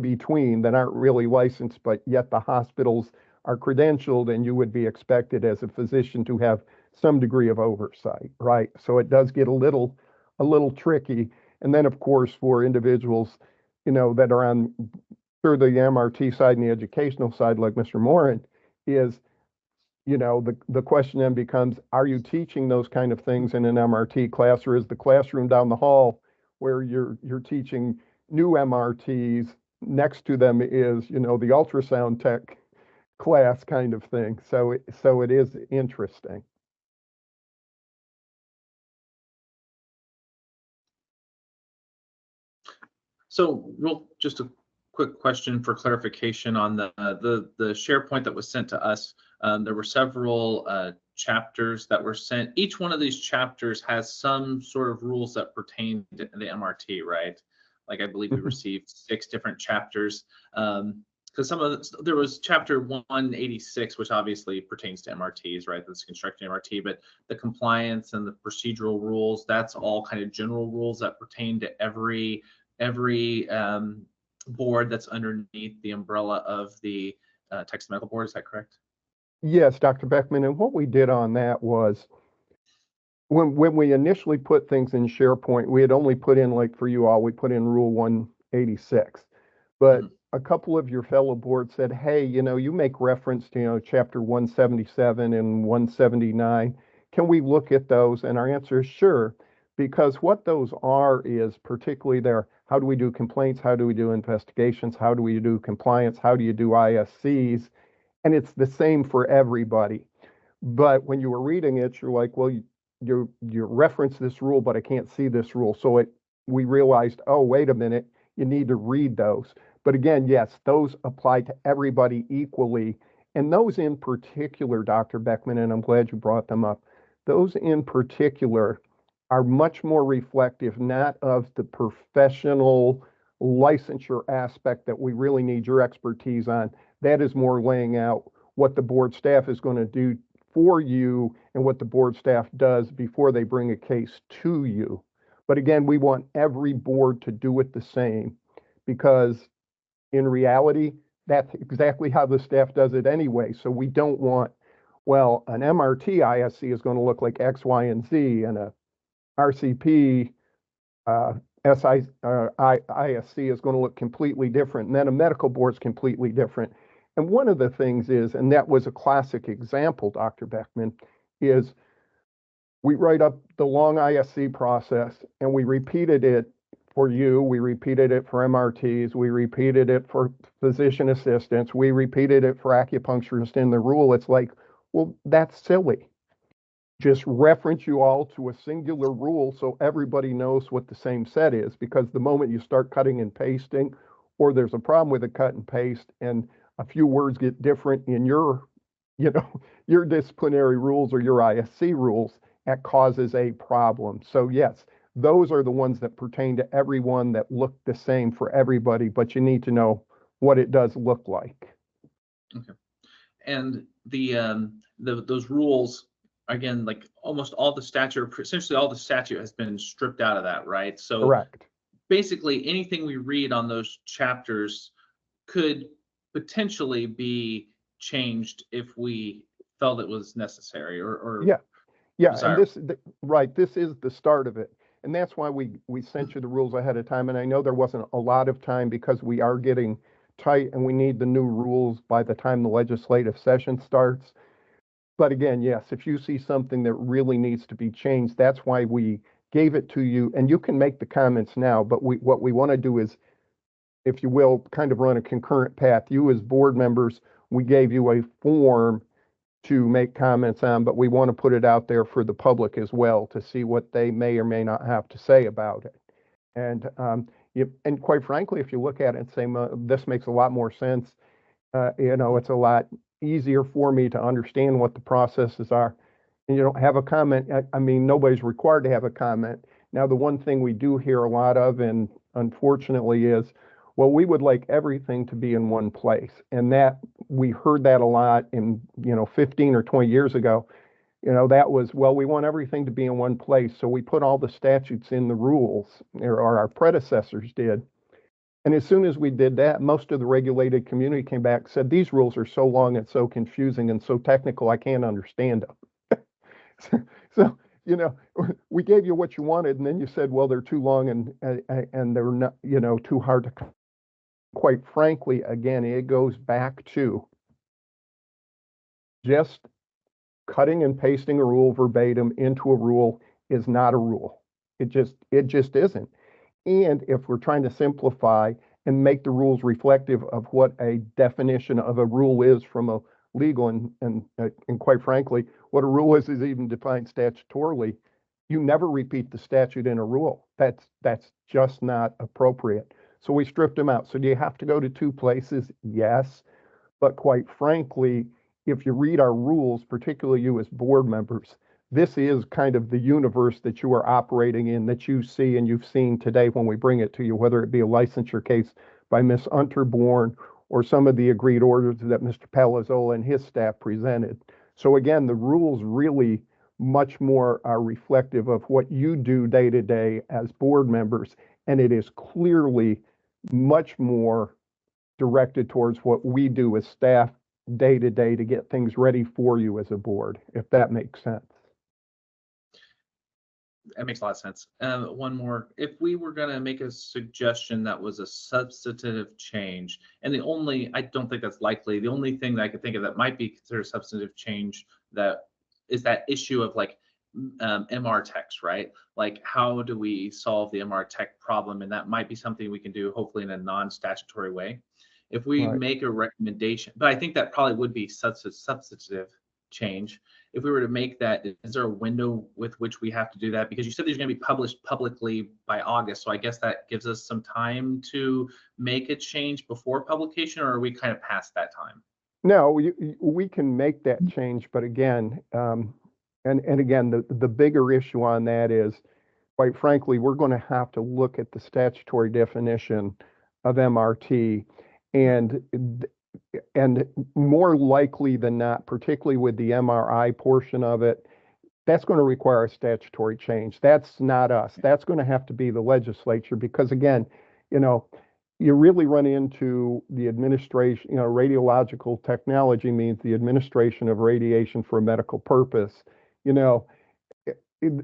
between, that aren't really licensed, but yet the hospitals are credentialed, and you would be expected as a physician to have some degree of oversight, right? So it does get a little tricky. And then, of course, for individuals, that are on through the MRT side and the educational side, like Mr. Morin, is, the question then becomes, are you teaching those kind of things in an MRT class, or is the classroom down the hall where you're teaching new MRTs, next to them is, the ultrasound tech class kind of thing. So it is interesting. So just a quick question for clarification on the SharePoint that was sent to us. There were several chapters that were sent. Each one of these chapters has some sort of rules that pertain to the MRT, right? Like I believe we received 6 different chapters. Because there was chapter 186, which obviously pertains to MRTs, right? That's constructing MRT, but the compliance and the procedural rules, that's all kind of general rules that pertain to every board that's underneath the umbrella of the Texas Medical Board. Is that correct? Yes, Dr. Beckman. And what we did on that was when we initially put things in SharePoint, we had only put in, like for you all, we put in Rule 186. But a couple of your fellow boards said, hey, you make reference to, Chapter 177 and 179. Can we look at those? And our answer is sure, because what those are is particularly there. How do we do complaints? How do we do investigations? How do we do compliance? How do you do ISCs? And it's the same for everybody. But when you were reading it, you're like, well, you reference this rule, but I can't see this rule. So we realized, oh, wait a minute, you need to read those. But again, yes, those apply to everybody equally. And those in particular, Dr. Beckman, and I'm glad you brought them up, those in particular are much more reflective, not of the professional licensure aspect that we really need your expertise on. That is more laying out what the board staff is going to do for you and what the board staff does before they bring a case to you. But again, we want every board to do it the same, because in reality, that's exactly how the staff does it anyway. So we don't want, well, an MRT ISC is going to look like X, Y, and Z, and a RCP ISC is going to look completely different. And then a medical board is completely different. And one of the things is, and that was a classic example, Dr. Beckman, is we write up the long ISC process and we repeated it for you, we repeated it for MRTs, we repeated it for physician assistants, we repeated it for acupuncturists in the rule. It's like, well, that's silly. Just reference you all to a singular rule so everybody knows what the same set is, because the moment you start cutting and pasting, or there's a problem with a cut and paste and a few words get different in your, your disciplinary rules or your ISC rules, that causes a problem. So yes, those are the ones that pertain to everyone, that look the same for everybody, but you need to know what it does look like. Okay. And those rules, again, like almost all the statute, essentially all the statute has been stripped out of that, right? So correct. Basically anything we read on those chapters could potentially be changed if we felt it was necessary or yeah, desirable. and this is the start of it. And that's why we sent you the rules ahead of time. And I know there wasn't a lot of time because we are getting tight and we need the new rules by the time the legislative session starts. But again, yes, if you see something that really needs to be changed, that's why we gave it to you. And you can make the comments now, but what we want to do is, if you will, kind of run a concurrent path. You as board members, we gave you a form to make comments on, but we want to put it out there for the public as well to see what they may or may not have to say about it. And and quite frankly, if you look at it and say, this makes a lot more sense, it's a lot easier for me to understand what the processes are. And you don't have a comment. I mean, nobody's required to have a comment. Now, the one thing we do hear a lot of, and unfortunately, is, well, we would like everything to be in one place. And that we heard that a lot in, 15 or 20 years ago. That was, well, we want everything to be in one place. So we put all the statutes in the rules, or our predecessors did. And as soon as we did that, most of the regulated community came back and said, these rules are so long and so confusing and so technical, I can't understand them. So, we gave you what you wanted, and then you said, well, they're too long and they're not, too hard to. Quite frankly, again, it goes back to just cutting and pasting a rule verbatim into a rule is not a rule. It just isn't. And if we're trying to simplify and make the rules reflective of what a definition of a rule is from a legal and quite frankly, what a rule is even defined statutorily, you never repeat the statute in a rule. That's just not appropriate. So we stripped them out. So do you have to go to two places? Yes. But quite frankly, if you read our rules, particularly you as board members, this is kind of the universe that you are operating in, that you see and you've seen today when we bring it to you, whether it be a licensure case by Ms. Unterborn or some of the agreed orders that Mr. Palazzola and his staff presented. So again, the rules really much more are reflective of what you do day to day as board members. And it is clearly much more directed towards what we do as staff day to day to get things ready for you as a board, if that makes sense. That makes a lot of sense. One more, if we were going to make a suggestion that was a substantive change, and I don't think that's likely. The only thing that I could think of that might be considered a substantive change that is that issue of like MR techs, right? Like, how do we solve the MR tech problem? And that might be something we can do, hopefully in a non-statutory way. If we make a recommendation, but I think that probably would be substantive change. If we were to make that, is there a window with which we have to do that? Because you said these are going to be published publicly by August. So I guess that gives us some time to make a change before publication, or are we kind of past that time? No, we can make that change. But again, and again, the bigger issue on that is quite frankly, we're going to have to look at the statutory definition of MRT, and more likely than not, particularly with the MRI portion of it, that's going to require a statutory change. That's not us. That's going to have to be the legislature, because again, you know, you really run into the administration, you know, radiological technology means the administration of radiation for a medical purpose. You know, and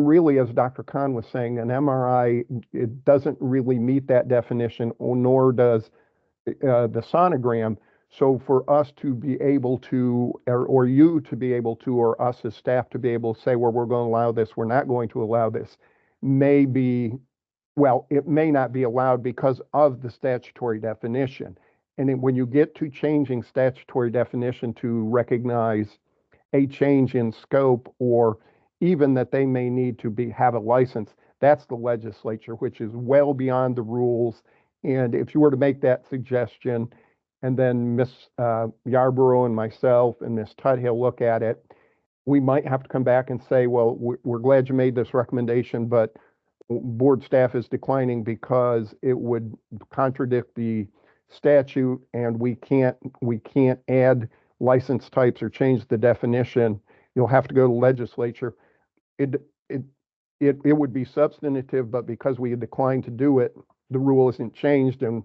really, as Dr. Khan was saying, an MRI, it doesn't really meet that definition, nor does the sonogram. So for us to be able to, or you to be able to, or us as staff to be able to say, well, we're going to allow this, we're not going to allow this, may be, well, it may not be allowed because of the statutory definition. And when you get to changing statutory definition to recognize a change in scope, or even that they may need to have a license, that's the legislature, which is well beyond the rules. And if you were to make that suggestion, and then Ms. Yarborough and myself and Ms. Tuthill look at it, we might have to come back and say, well, we're glad you made this recommendation, but board staff is declining because it would contradict the statute, and we can't add license types or change the definition. You'll have to go to legislature. It would be substantive, but because we declined to do it, the rule isn't changed, and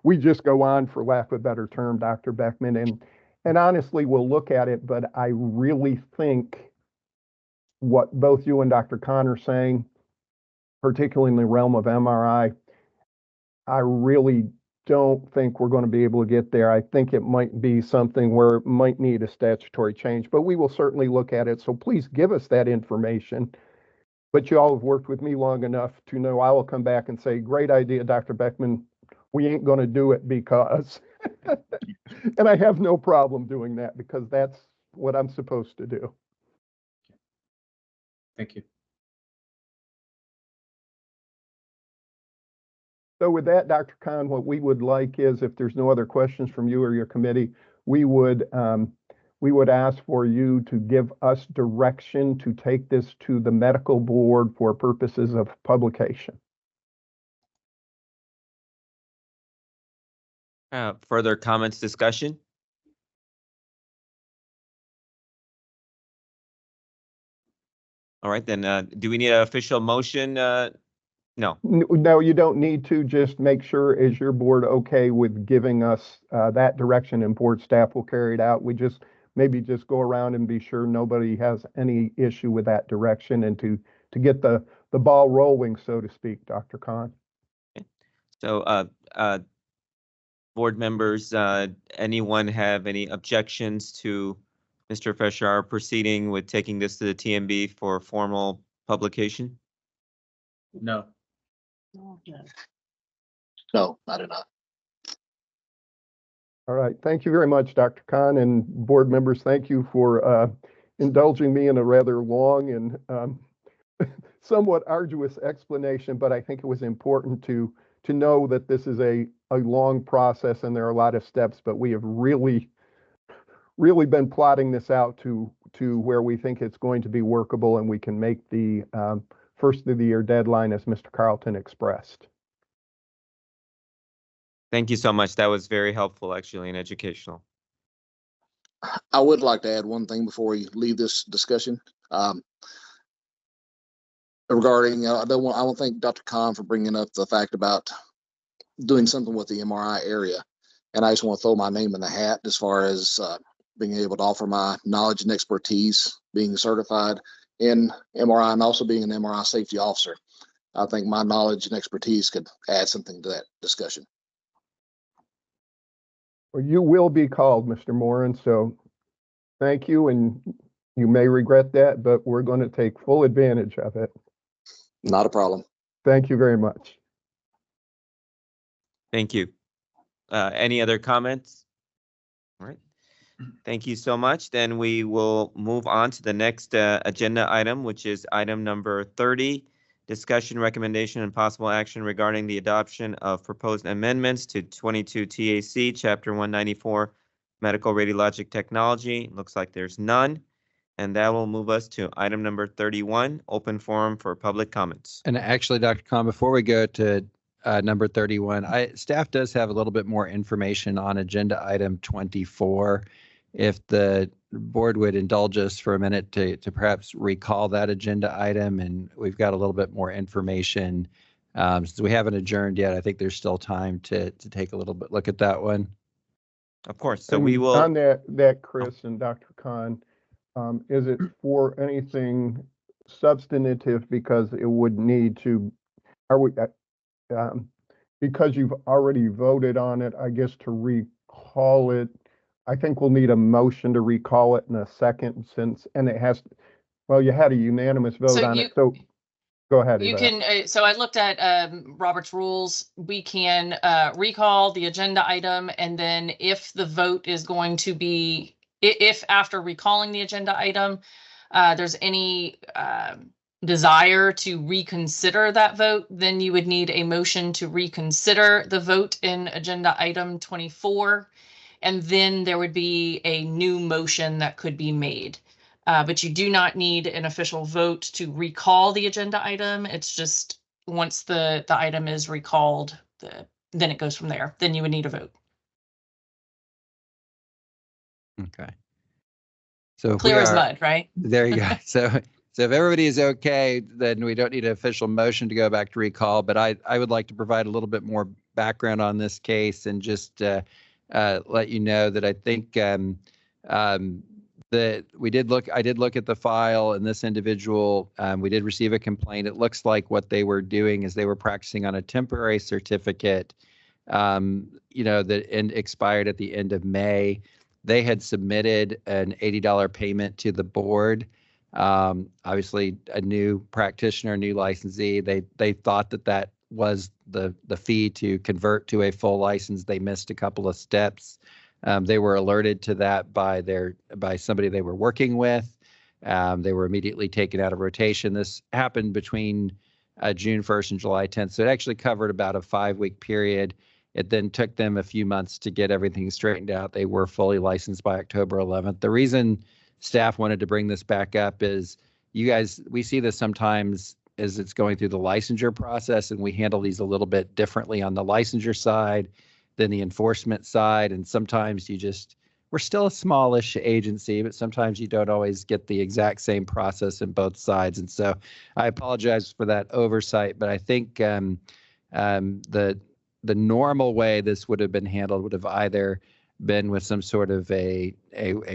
we just go on, for lack of a better term, Dr. Beckman. And honestly, we'll look at it, but I really think what both you and Dr. Khan are saying, particularly in the realm of MRI, I really don't think we're going to be able to get there. I think it might be something where it might need a statutory change, but we will certainly look at it. So please give us that information. But you all have worked with me long enough to know I will come back and say, great idea, Dr. Beckman. We ain't going to do it because, and I have no problem doing that because that's what I'm supposed to do. Thank you. So with that, Dr. Khan, what we would like is, if there's no other questions from you or your committee, we would ask for you to give us direction to take this to the medical board for purposes of publication. Further comments, discussion? All right, then, do we need an official motion? No. No, you don't need to. Just make sure, is your board okay with giving us that direction, and board staff will carry it out. We just maybe just go around and be sure nobody has any issue with that direction, and to get the ball rolling, so to speak, Dr. Khan. Okay. So board members, anyone have any objections to Mr. Feshar proceeding with taking this to the TMB for formal publication? No. No, I do not. All right. Thank you very much, Dr. Khan, and board members. Thank you for indulging me in a rather long and somewhat arduous explanation, but I think it was important to know that this is a long process and there are a lot of steps, but we have really been plotting this out to where we think it's going to be workable, and we can make the first of the year deadline as Mr. Carlton expressed. Thank you so much. That was very helpful, actually, and educational. I would like to add one thing before we leave this discussion. Regarding, I don't thank Dr. Khan for bringing up the fact about doing something with the MRI area. And I just want to throw my name in the hat as far as being able to offer my knowledge and expertise, being certified in MRI and also being an MRI safety officer. I think my knowledge and expertise could add something to that discussion. Well, you will be called, Mr. Moran, so thank you, and you may regret that, but we're going to take full advantage of it. Not a problem. Thank you very much. Thank you. Any other comments? All right. Thank you so much. Then we will move on to the next agenda item, which is item number 30, discussion, recommendation, and possible action regarding the adoption of proposed amendments to 22 TAC, Chapter 194, Medical Radiologic Technology. Looks like there's none. And that will move us to item number 31, open forum for public comments. And actually, Dr. Khan, before we go to number 31, staff does have a little bit more information on agenda item 24. If the board would indulge us for a minute to perhaps recall that agenda item, and we've got a little bit more information. Since we haven't adjourned yet, I think there's still time to take a little bit look at that one. Of course. So And we will. on that, Chris and Dr. Khan, is it for anything substantive? Because it would need to, because you've already voted on it, I guess to recall it, I think we'll need a motion to recall it in a second and it has, well, you had a unanimous vote on it. So go ahead. You Yvette. can, so I looked at Robert's rules. We can recall the agenda item, and then if the vote is going to be, if after recalling the agenda item, there's any desire to reconsider that vote, then you would need a motion to reconsider the vote in agenda item 24. And then there would be a new motion that could be made. But you do not need an official vote to recall the agenda item. It's just once the item is recalled, then it goes from there. Then you would need a vote. Okay. So clear as mud, right? There you go. So if everybody is okay, then we don't need an official motion to go back to recall. But I would like to provide a little bit more background on this case and just let you know that I think that I did look at the file, and this individual, we did receive a complaint. It looks like what they were doing is they were practicing on a temporary certificate, that expired at the end of May. They had submitted an $80 payment to the board. Obviously, a new practitioner, new licensee. They thought that was the fee to convert to a full license. They missed a couple of steps. They were alerted to that by somebody they were working with. They were immediately taken out of rotation. This happened between June 1st and July 10th. So it actually covered about a 5-week period. It then took them a few months to get everything straightened out. They were fully licensed by October 11th. The reason staff wanted to bring this back up is we see this sometimes as it's going through the licensure process, and we handle these a little bit differently on the licensure side than the enforcement side. And sometimes we're still a smallish agency, but sometimes you don't always get the exact same process in both sides. And so I apologize for that oversight, but I think the normal way this would have been handled would have either been with some sort of a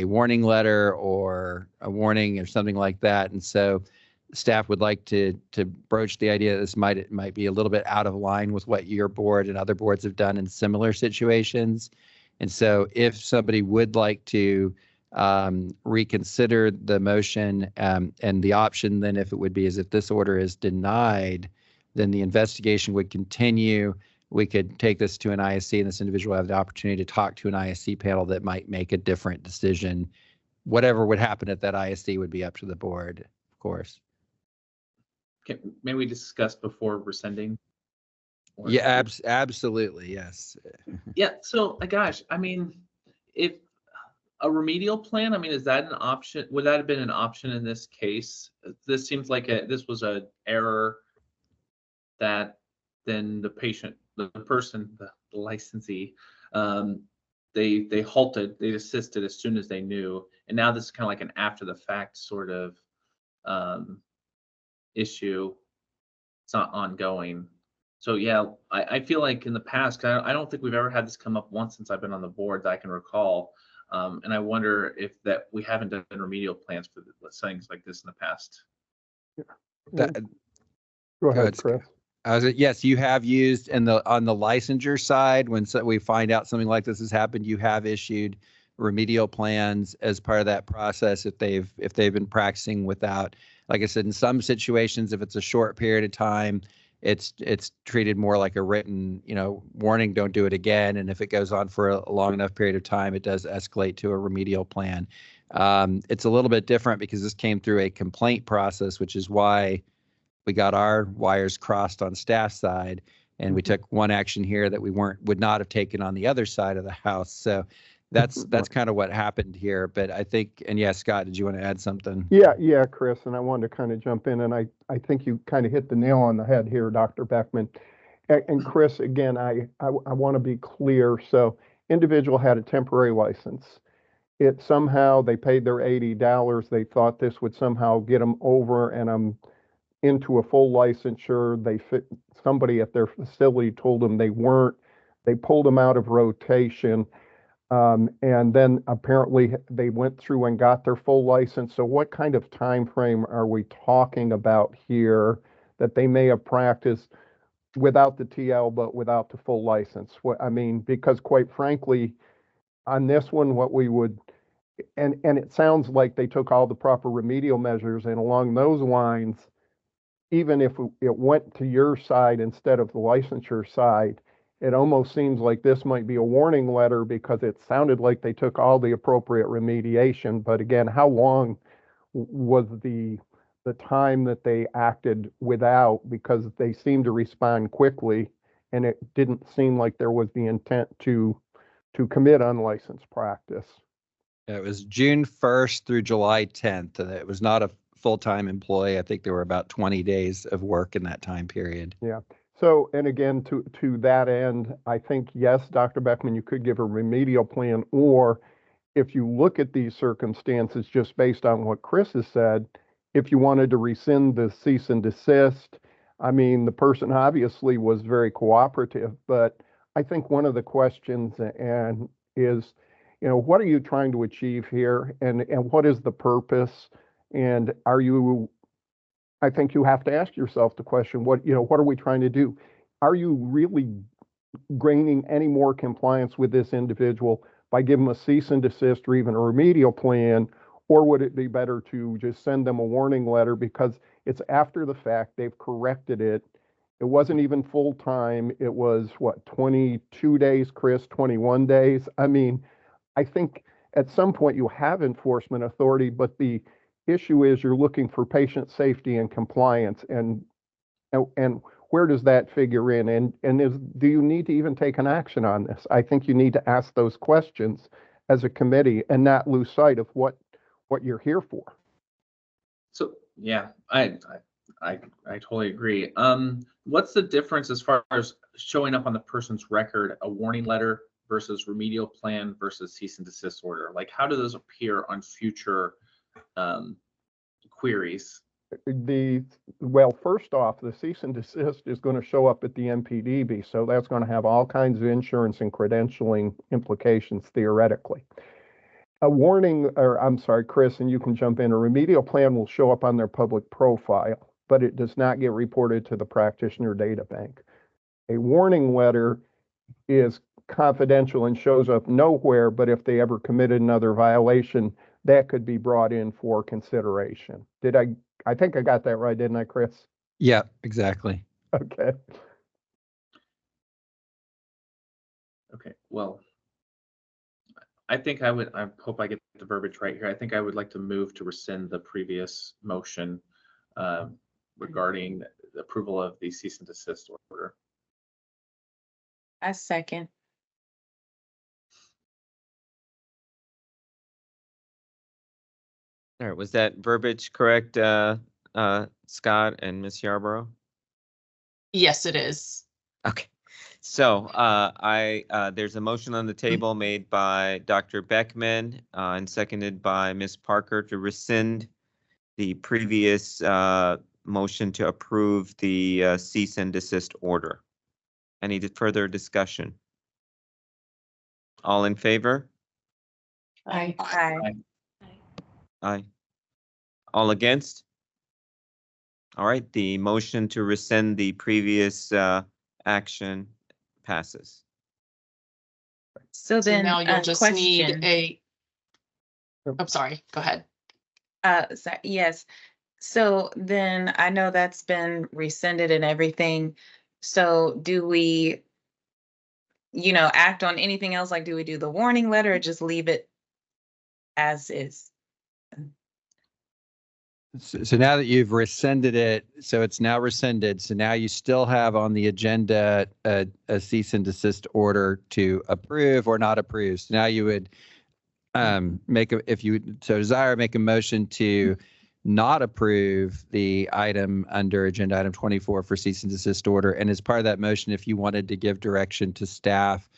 warning letter or a warning or something like that. And so staff would like to broach the idea that this might be a little bit out of line with what your board and other boards have done in similar situations. And so if somebody would like to reconsider the motion, and the option then, if it would be, is if this order is denied, then the investigation would continue. We could take this to an ISC, and this individual will have the opportunity to talk to an ISC panel that might make a different decision. Whatever would happen at that ISC would be up to the board, of course. May we discuss before rescinding? Yeah, absolutely, yes. Yeah, so gosh, I mean, if a remedial plan, I mean, is that an option? Would that have been an option in this case? This seems like this was an error that then the patient, the person, the licensee, they halted, they desisted as soon as they knew. And now this is kind of like an after the fact sort of issue. It's not ongoing. So yeah, I feel like in the past, I don't think we've ever had this come up once since I've been on the board that I can recall. And I wonder if that we haven't done remedial plans for things like this in the past. Go ahead, Chris. Yes, you have used on the licensure side, when we find out something like this has happened, you have issued remedial plans as part of that process if they've been practicing without, like I said, in some situations, if it's a short period of time, it's treated more like a written, warning, don't do it again. And if it goes on for a long enough period of time, it does escalate to a remedial plan. It's a little bit different because this came through a complaint process, which is why we got our wires crossed on staff side, and we took one action here that we would not have taken on the other side of the house. So That's kind of what happened here. But I think, and yeah, Scott, did you want to add something? Yeah, Chris, and I wanted to kind of jump in, and I think you kind of hit the nail on the head here, Dr. Beckman. And Chris, again, I want to be clear. So individual had a temporary license. It somehow, they paid their $80. They thought this would somehow get them over and into a full licensure. Somebody at their facility told them they weren't. They pulled them out of rotation. And then apparently they went through and got their full license. So what kind of time frame are we talking about here that they may have practiced without the TL but without the full license? I mean, because quite frankly, on this one, what we would, and it sounds like they took all the proper remedial measures, and along those lines, even if it went to your side instead of the licensure side, it almost seems like this might be a warning letter because it sounded like they took all the appropriate remediation. But again, how long was the time that they acted without? Because they seemed to respond quickly, and it didn't seem like there was the intent to commit unlicensed practice. It was June 1st through July 10th, and it was not a full-time employee. I think there were about 20 days of work in that time period. Yeah. So, and again, to that end, I think, yes, Dr. Beckman, you could give a remedial plan, or if you look at these circumstances just based on what Chris has said, if you wanted to rescind the cease and desist, I mean, the person obviously was very cooperative, but I think one of the questions is, what are you trying to achieve here, and what is the purpose, and I think you have to ask yourself the question, what are we trying to do? Are you really gaining any more compliance with this individual by giving them a cease and desist or even a remedial plan? Or would it be better to just send them a warning letter because it's after the fact, they've corrected it. It wasn't even full time. It was 22 days, Chris, 21 days. I mean, I think at some point you have enforcement authority, but the issue is you're looking for patient safety and compliance, and where does that figure in? And do you need to even take an action on this? I think you need to ask those questions as a committee and not lose sight of what you're here for. So yeah, I totally agree. What's the difference as far as showing up on the person's record, a warning letter versus remedial plan versus cease and desist order? Like, how do those appear on future queries? Well, first off, the cease and desist is going to show up at the MPDB, so that's going to have all kinds of insurance and credentialing implications theoretically. A warning, or I'm sorry, Chris, and you can jump in, a remedial plan will show up on their public profile, but it does not get reported to the practitioner data bank. A warning letter is confidential and shows up nowhere, but if they ever committed another violation, that could be brought in for consideration. I think I got that right, didn't I, Chris? Yeah, exactly. Okay. Okay, well, I hope I get the verbiage right here. I think I would like to move to rescind the previous motion regarding the approval of the cease and desist order. I second. All right, was that verbiage correct, Scott and Ms. Yarborough? Yes, it is. Okay, so there's a motion on the table made by Dr. Beckman and seconded by Ms. Parker to rescind the previous motion to approve the cease and desist order. Any further discussion? All in favor? Aye. Aye. All against? All right, the motion to rescind the previous action passes. So then now you'll just need question. I'm sorry, go ahead. Yes. So then I know that's been rescinded and everything. So do we, act on anything else? Like, do we do the warning letter or just leave it as is? So now that you've rescinded it, so it's now rescinded. So now you still have on the agenda a cease and desist order to approve or not approve. So now you would if you so desire, make a motion to not approve the item under agenda item 24 for cease and desist order. And as part of that motion, if you wanted to give direction to staff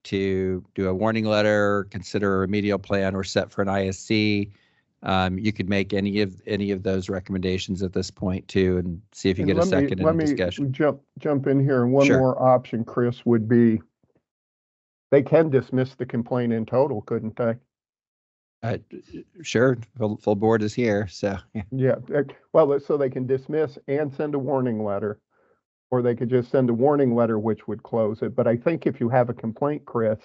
to do a warning letter, consider a remedial plan, or set for an ISC, you could make any of those recommendations at this point too, and see if you get a second in the discussion. Jump in here, and one Sure. more option, Chris, would be they can dismiss the complaint in total, couldn't they? Sure, full board is here, so yeah. Yeah, well, so they can dismiss and send a warning letter, or they could just send a warning letter, which would close it. But I think if you have a complaint, Chris,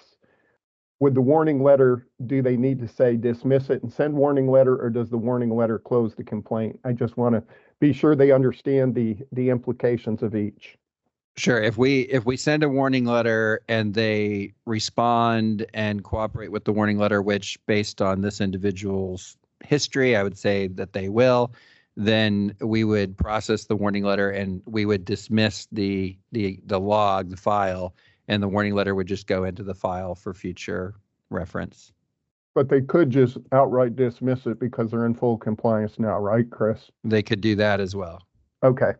with the warning letter, do they need to say dismiss it and send warning letter, or does the warning letter close the complaint? I just want to be sure they understand the implications of each. Sure. If we send a warning letter and they respond and cooperate with the warning letter, which based on this individual's history, I would say that they will, then we would process the warning letter and we would dismiss the log, the file, and the warning letter would just go into the file for future reference. But they could just outright dismiss it because they're in full compliance now, right, Chris? They could do that as well. Okay,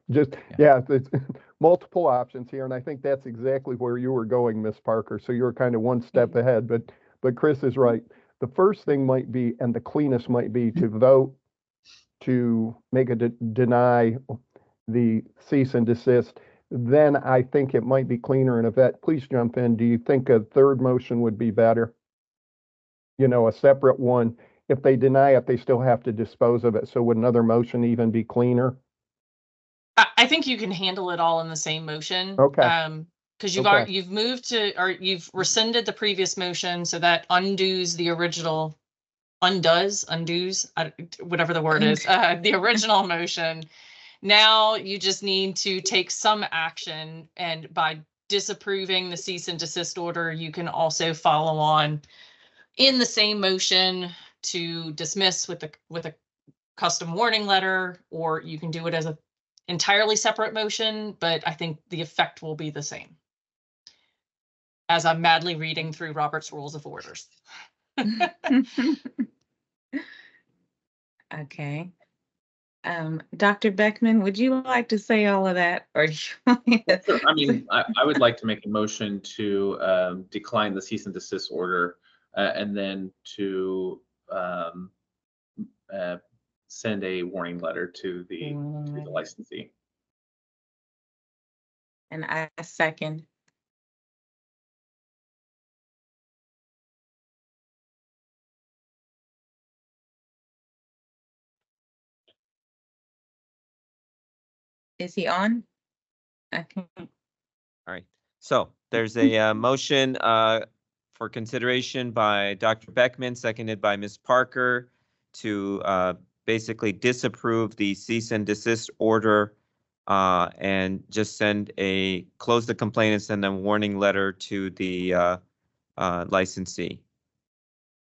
yeah, it's multiple options here, and I think that's exactly where you were going, Miss Parker. So you were kind of one step ahead, but Chris is right. The first thing might be, and the cleanest might be, to vote to make a deny the cease and desist. Then I think it might be cleaner, and Yvette, please jump in. Do you think a third motion would be better? You know, a separate one. If they deny it, they still have to dispose of it. So would another motion even be cleaner? I think you can handle it all in the same motion. Okay. Because you've moved to, or you've rescinded the previous motion, so that undoes the original, undoes, whatever the word is, the original motion. Now you just need to take some action, and by disapproving the cease and desist order, you can also follow on in the same motion to dismiss with a custom warning letter, or you can do it as a entirely separate motion, but I think the effect will be the same. As I'm madly reading through Robert's Rules of Orders. Okay. Dr. Beckman, would you like to say all of that, or do you want me to? Sure. I mean, I would like to make a motion to decline the cease and desist order, and then to send a warning letter to the licensee. And I second. Is he on? Okay. All right. So there's a motion for consideration by Dr. Beckman, seconded by Ms. Parker, to basically disapprove the cease and desist order and just close the complaint and send a warning letter to the licensee.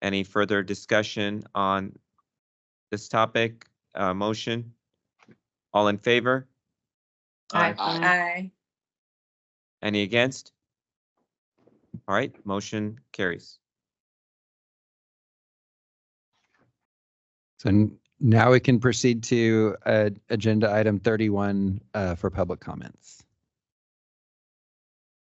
Any further discussion on this topic? Motion? All in favor? Aye. Aye. Any against? All right, motion carries. So now we can proceed to agenda item 31 for public comments.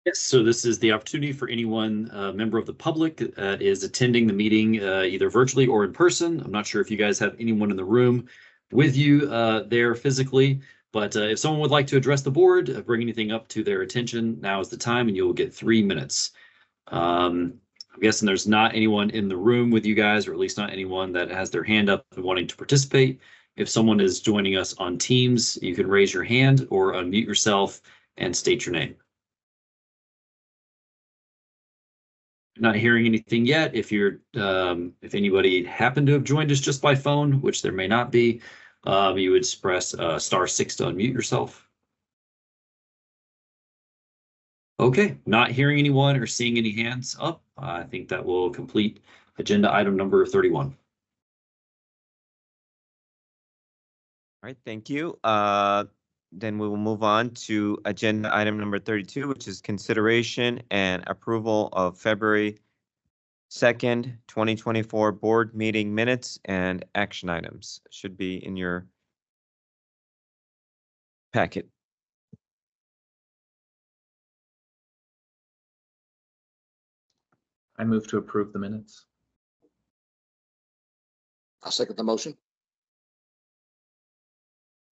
Yes, so this is the opportunity for anyone, member of the public that is attending the meeting either virtually or in person. I'm not sure if you guys have anyone in the room with you there physically, but if someone would like to address the board, bring anything up to their attention, now is the time, and you'll get 3 minutes. I'm guessing there's not anyone in the room with you guys, or at least not anyone that has their hand up and wanting to participate. If someone is joining us on Teams, you can raise your hand or unmute yourself and state your name. Not hearing anything yet. If if anybody happened to have joined us just by phone, which there may not be, you would press *6 to unmute yourself. Okay, not hearing anyone or seeing any hands up. I think that will complete agenda item number 31. right, thank you. Then we will move on to agenda item number 32, which is consideration and approval of February 2nd, 2024 board meeting minutes and action items. Should be in your packet. I move to approve the minutes. I second the motion.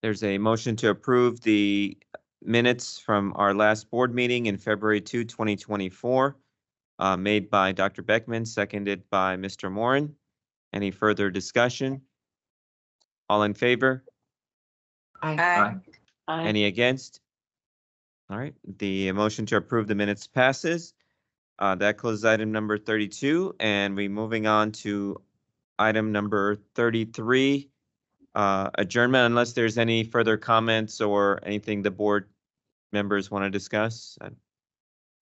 There's a motion to approve the minutes from our last board meeting in February 2, 2024, made by Dr. Beckman, seconded by Mr. Moran. Any further discussion? All in favor? Aye. Any against? All right, the motion to approve the minutes passes. That closes item number 32, and we're moving on to item number 33, adjournment, unless there's any further comments or anything the board members want to discuss.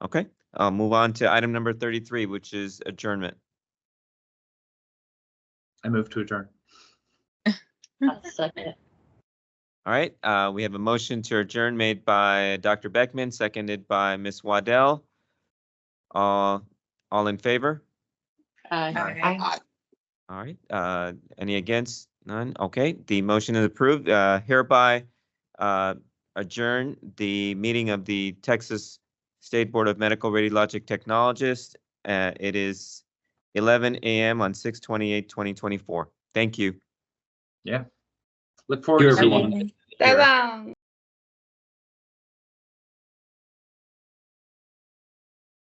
Okay, I'll move on to item number 33, which is adjournment. I move to adjourn. I'll second it. All right, we have a motion to adjourn made by Dr. Beckman, seconded by Ms. Waddell. All in favor? Aye. All right, any against? None? Okay, the motion is approved. Hereby adjourn the meeting of the Texas State Board of Medical Radiologic Technologists. It is 11 a.m. on 6/28/2024. Thank you. Yeah. Look forward You, to seeing everyone. you. Bye-bye.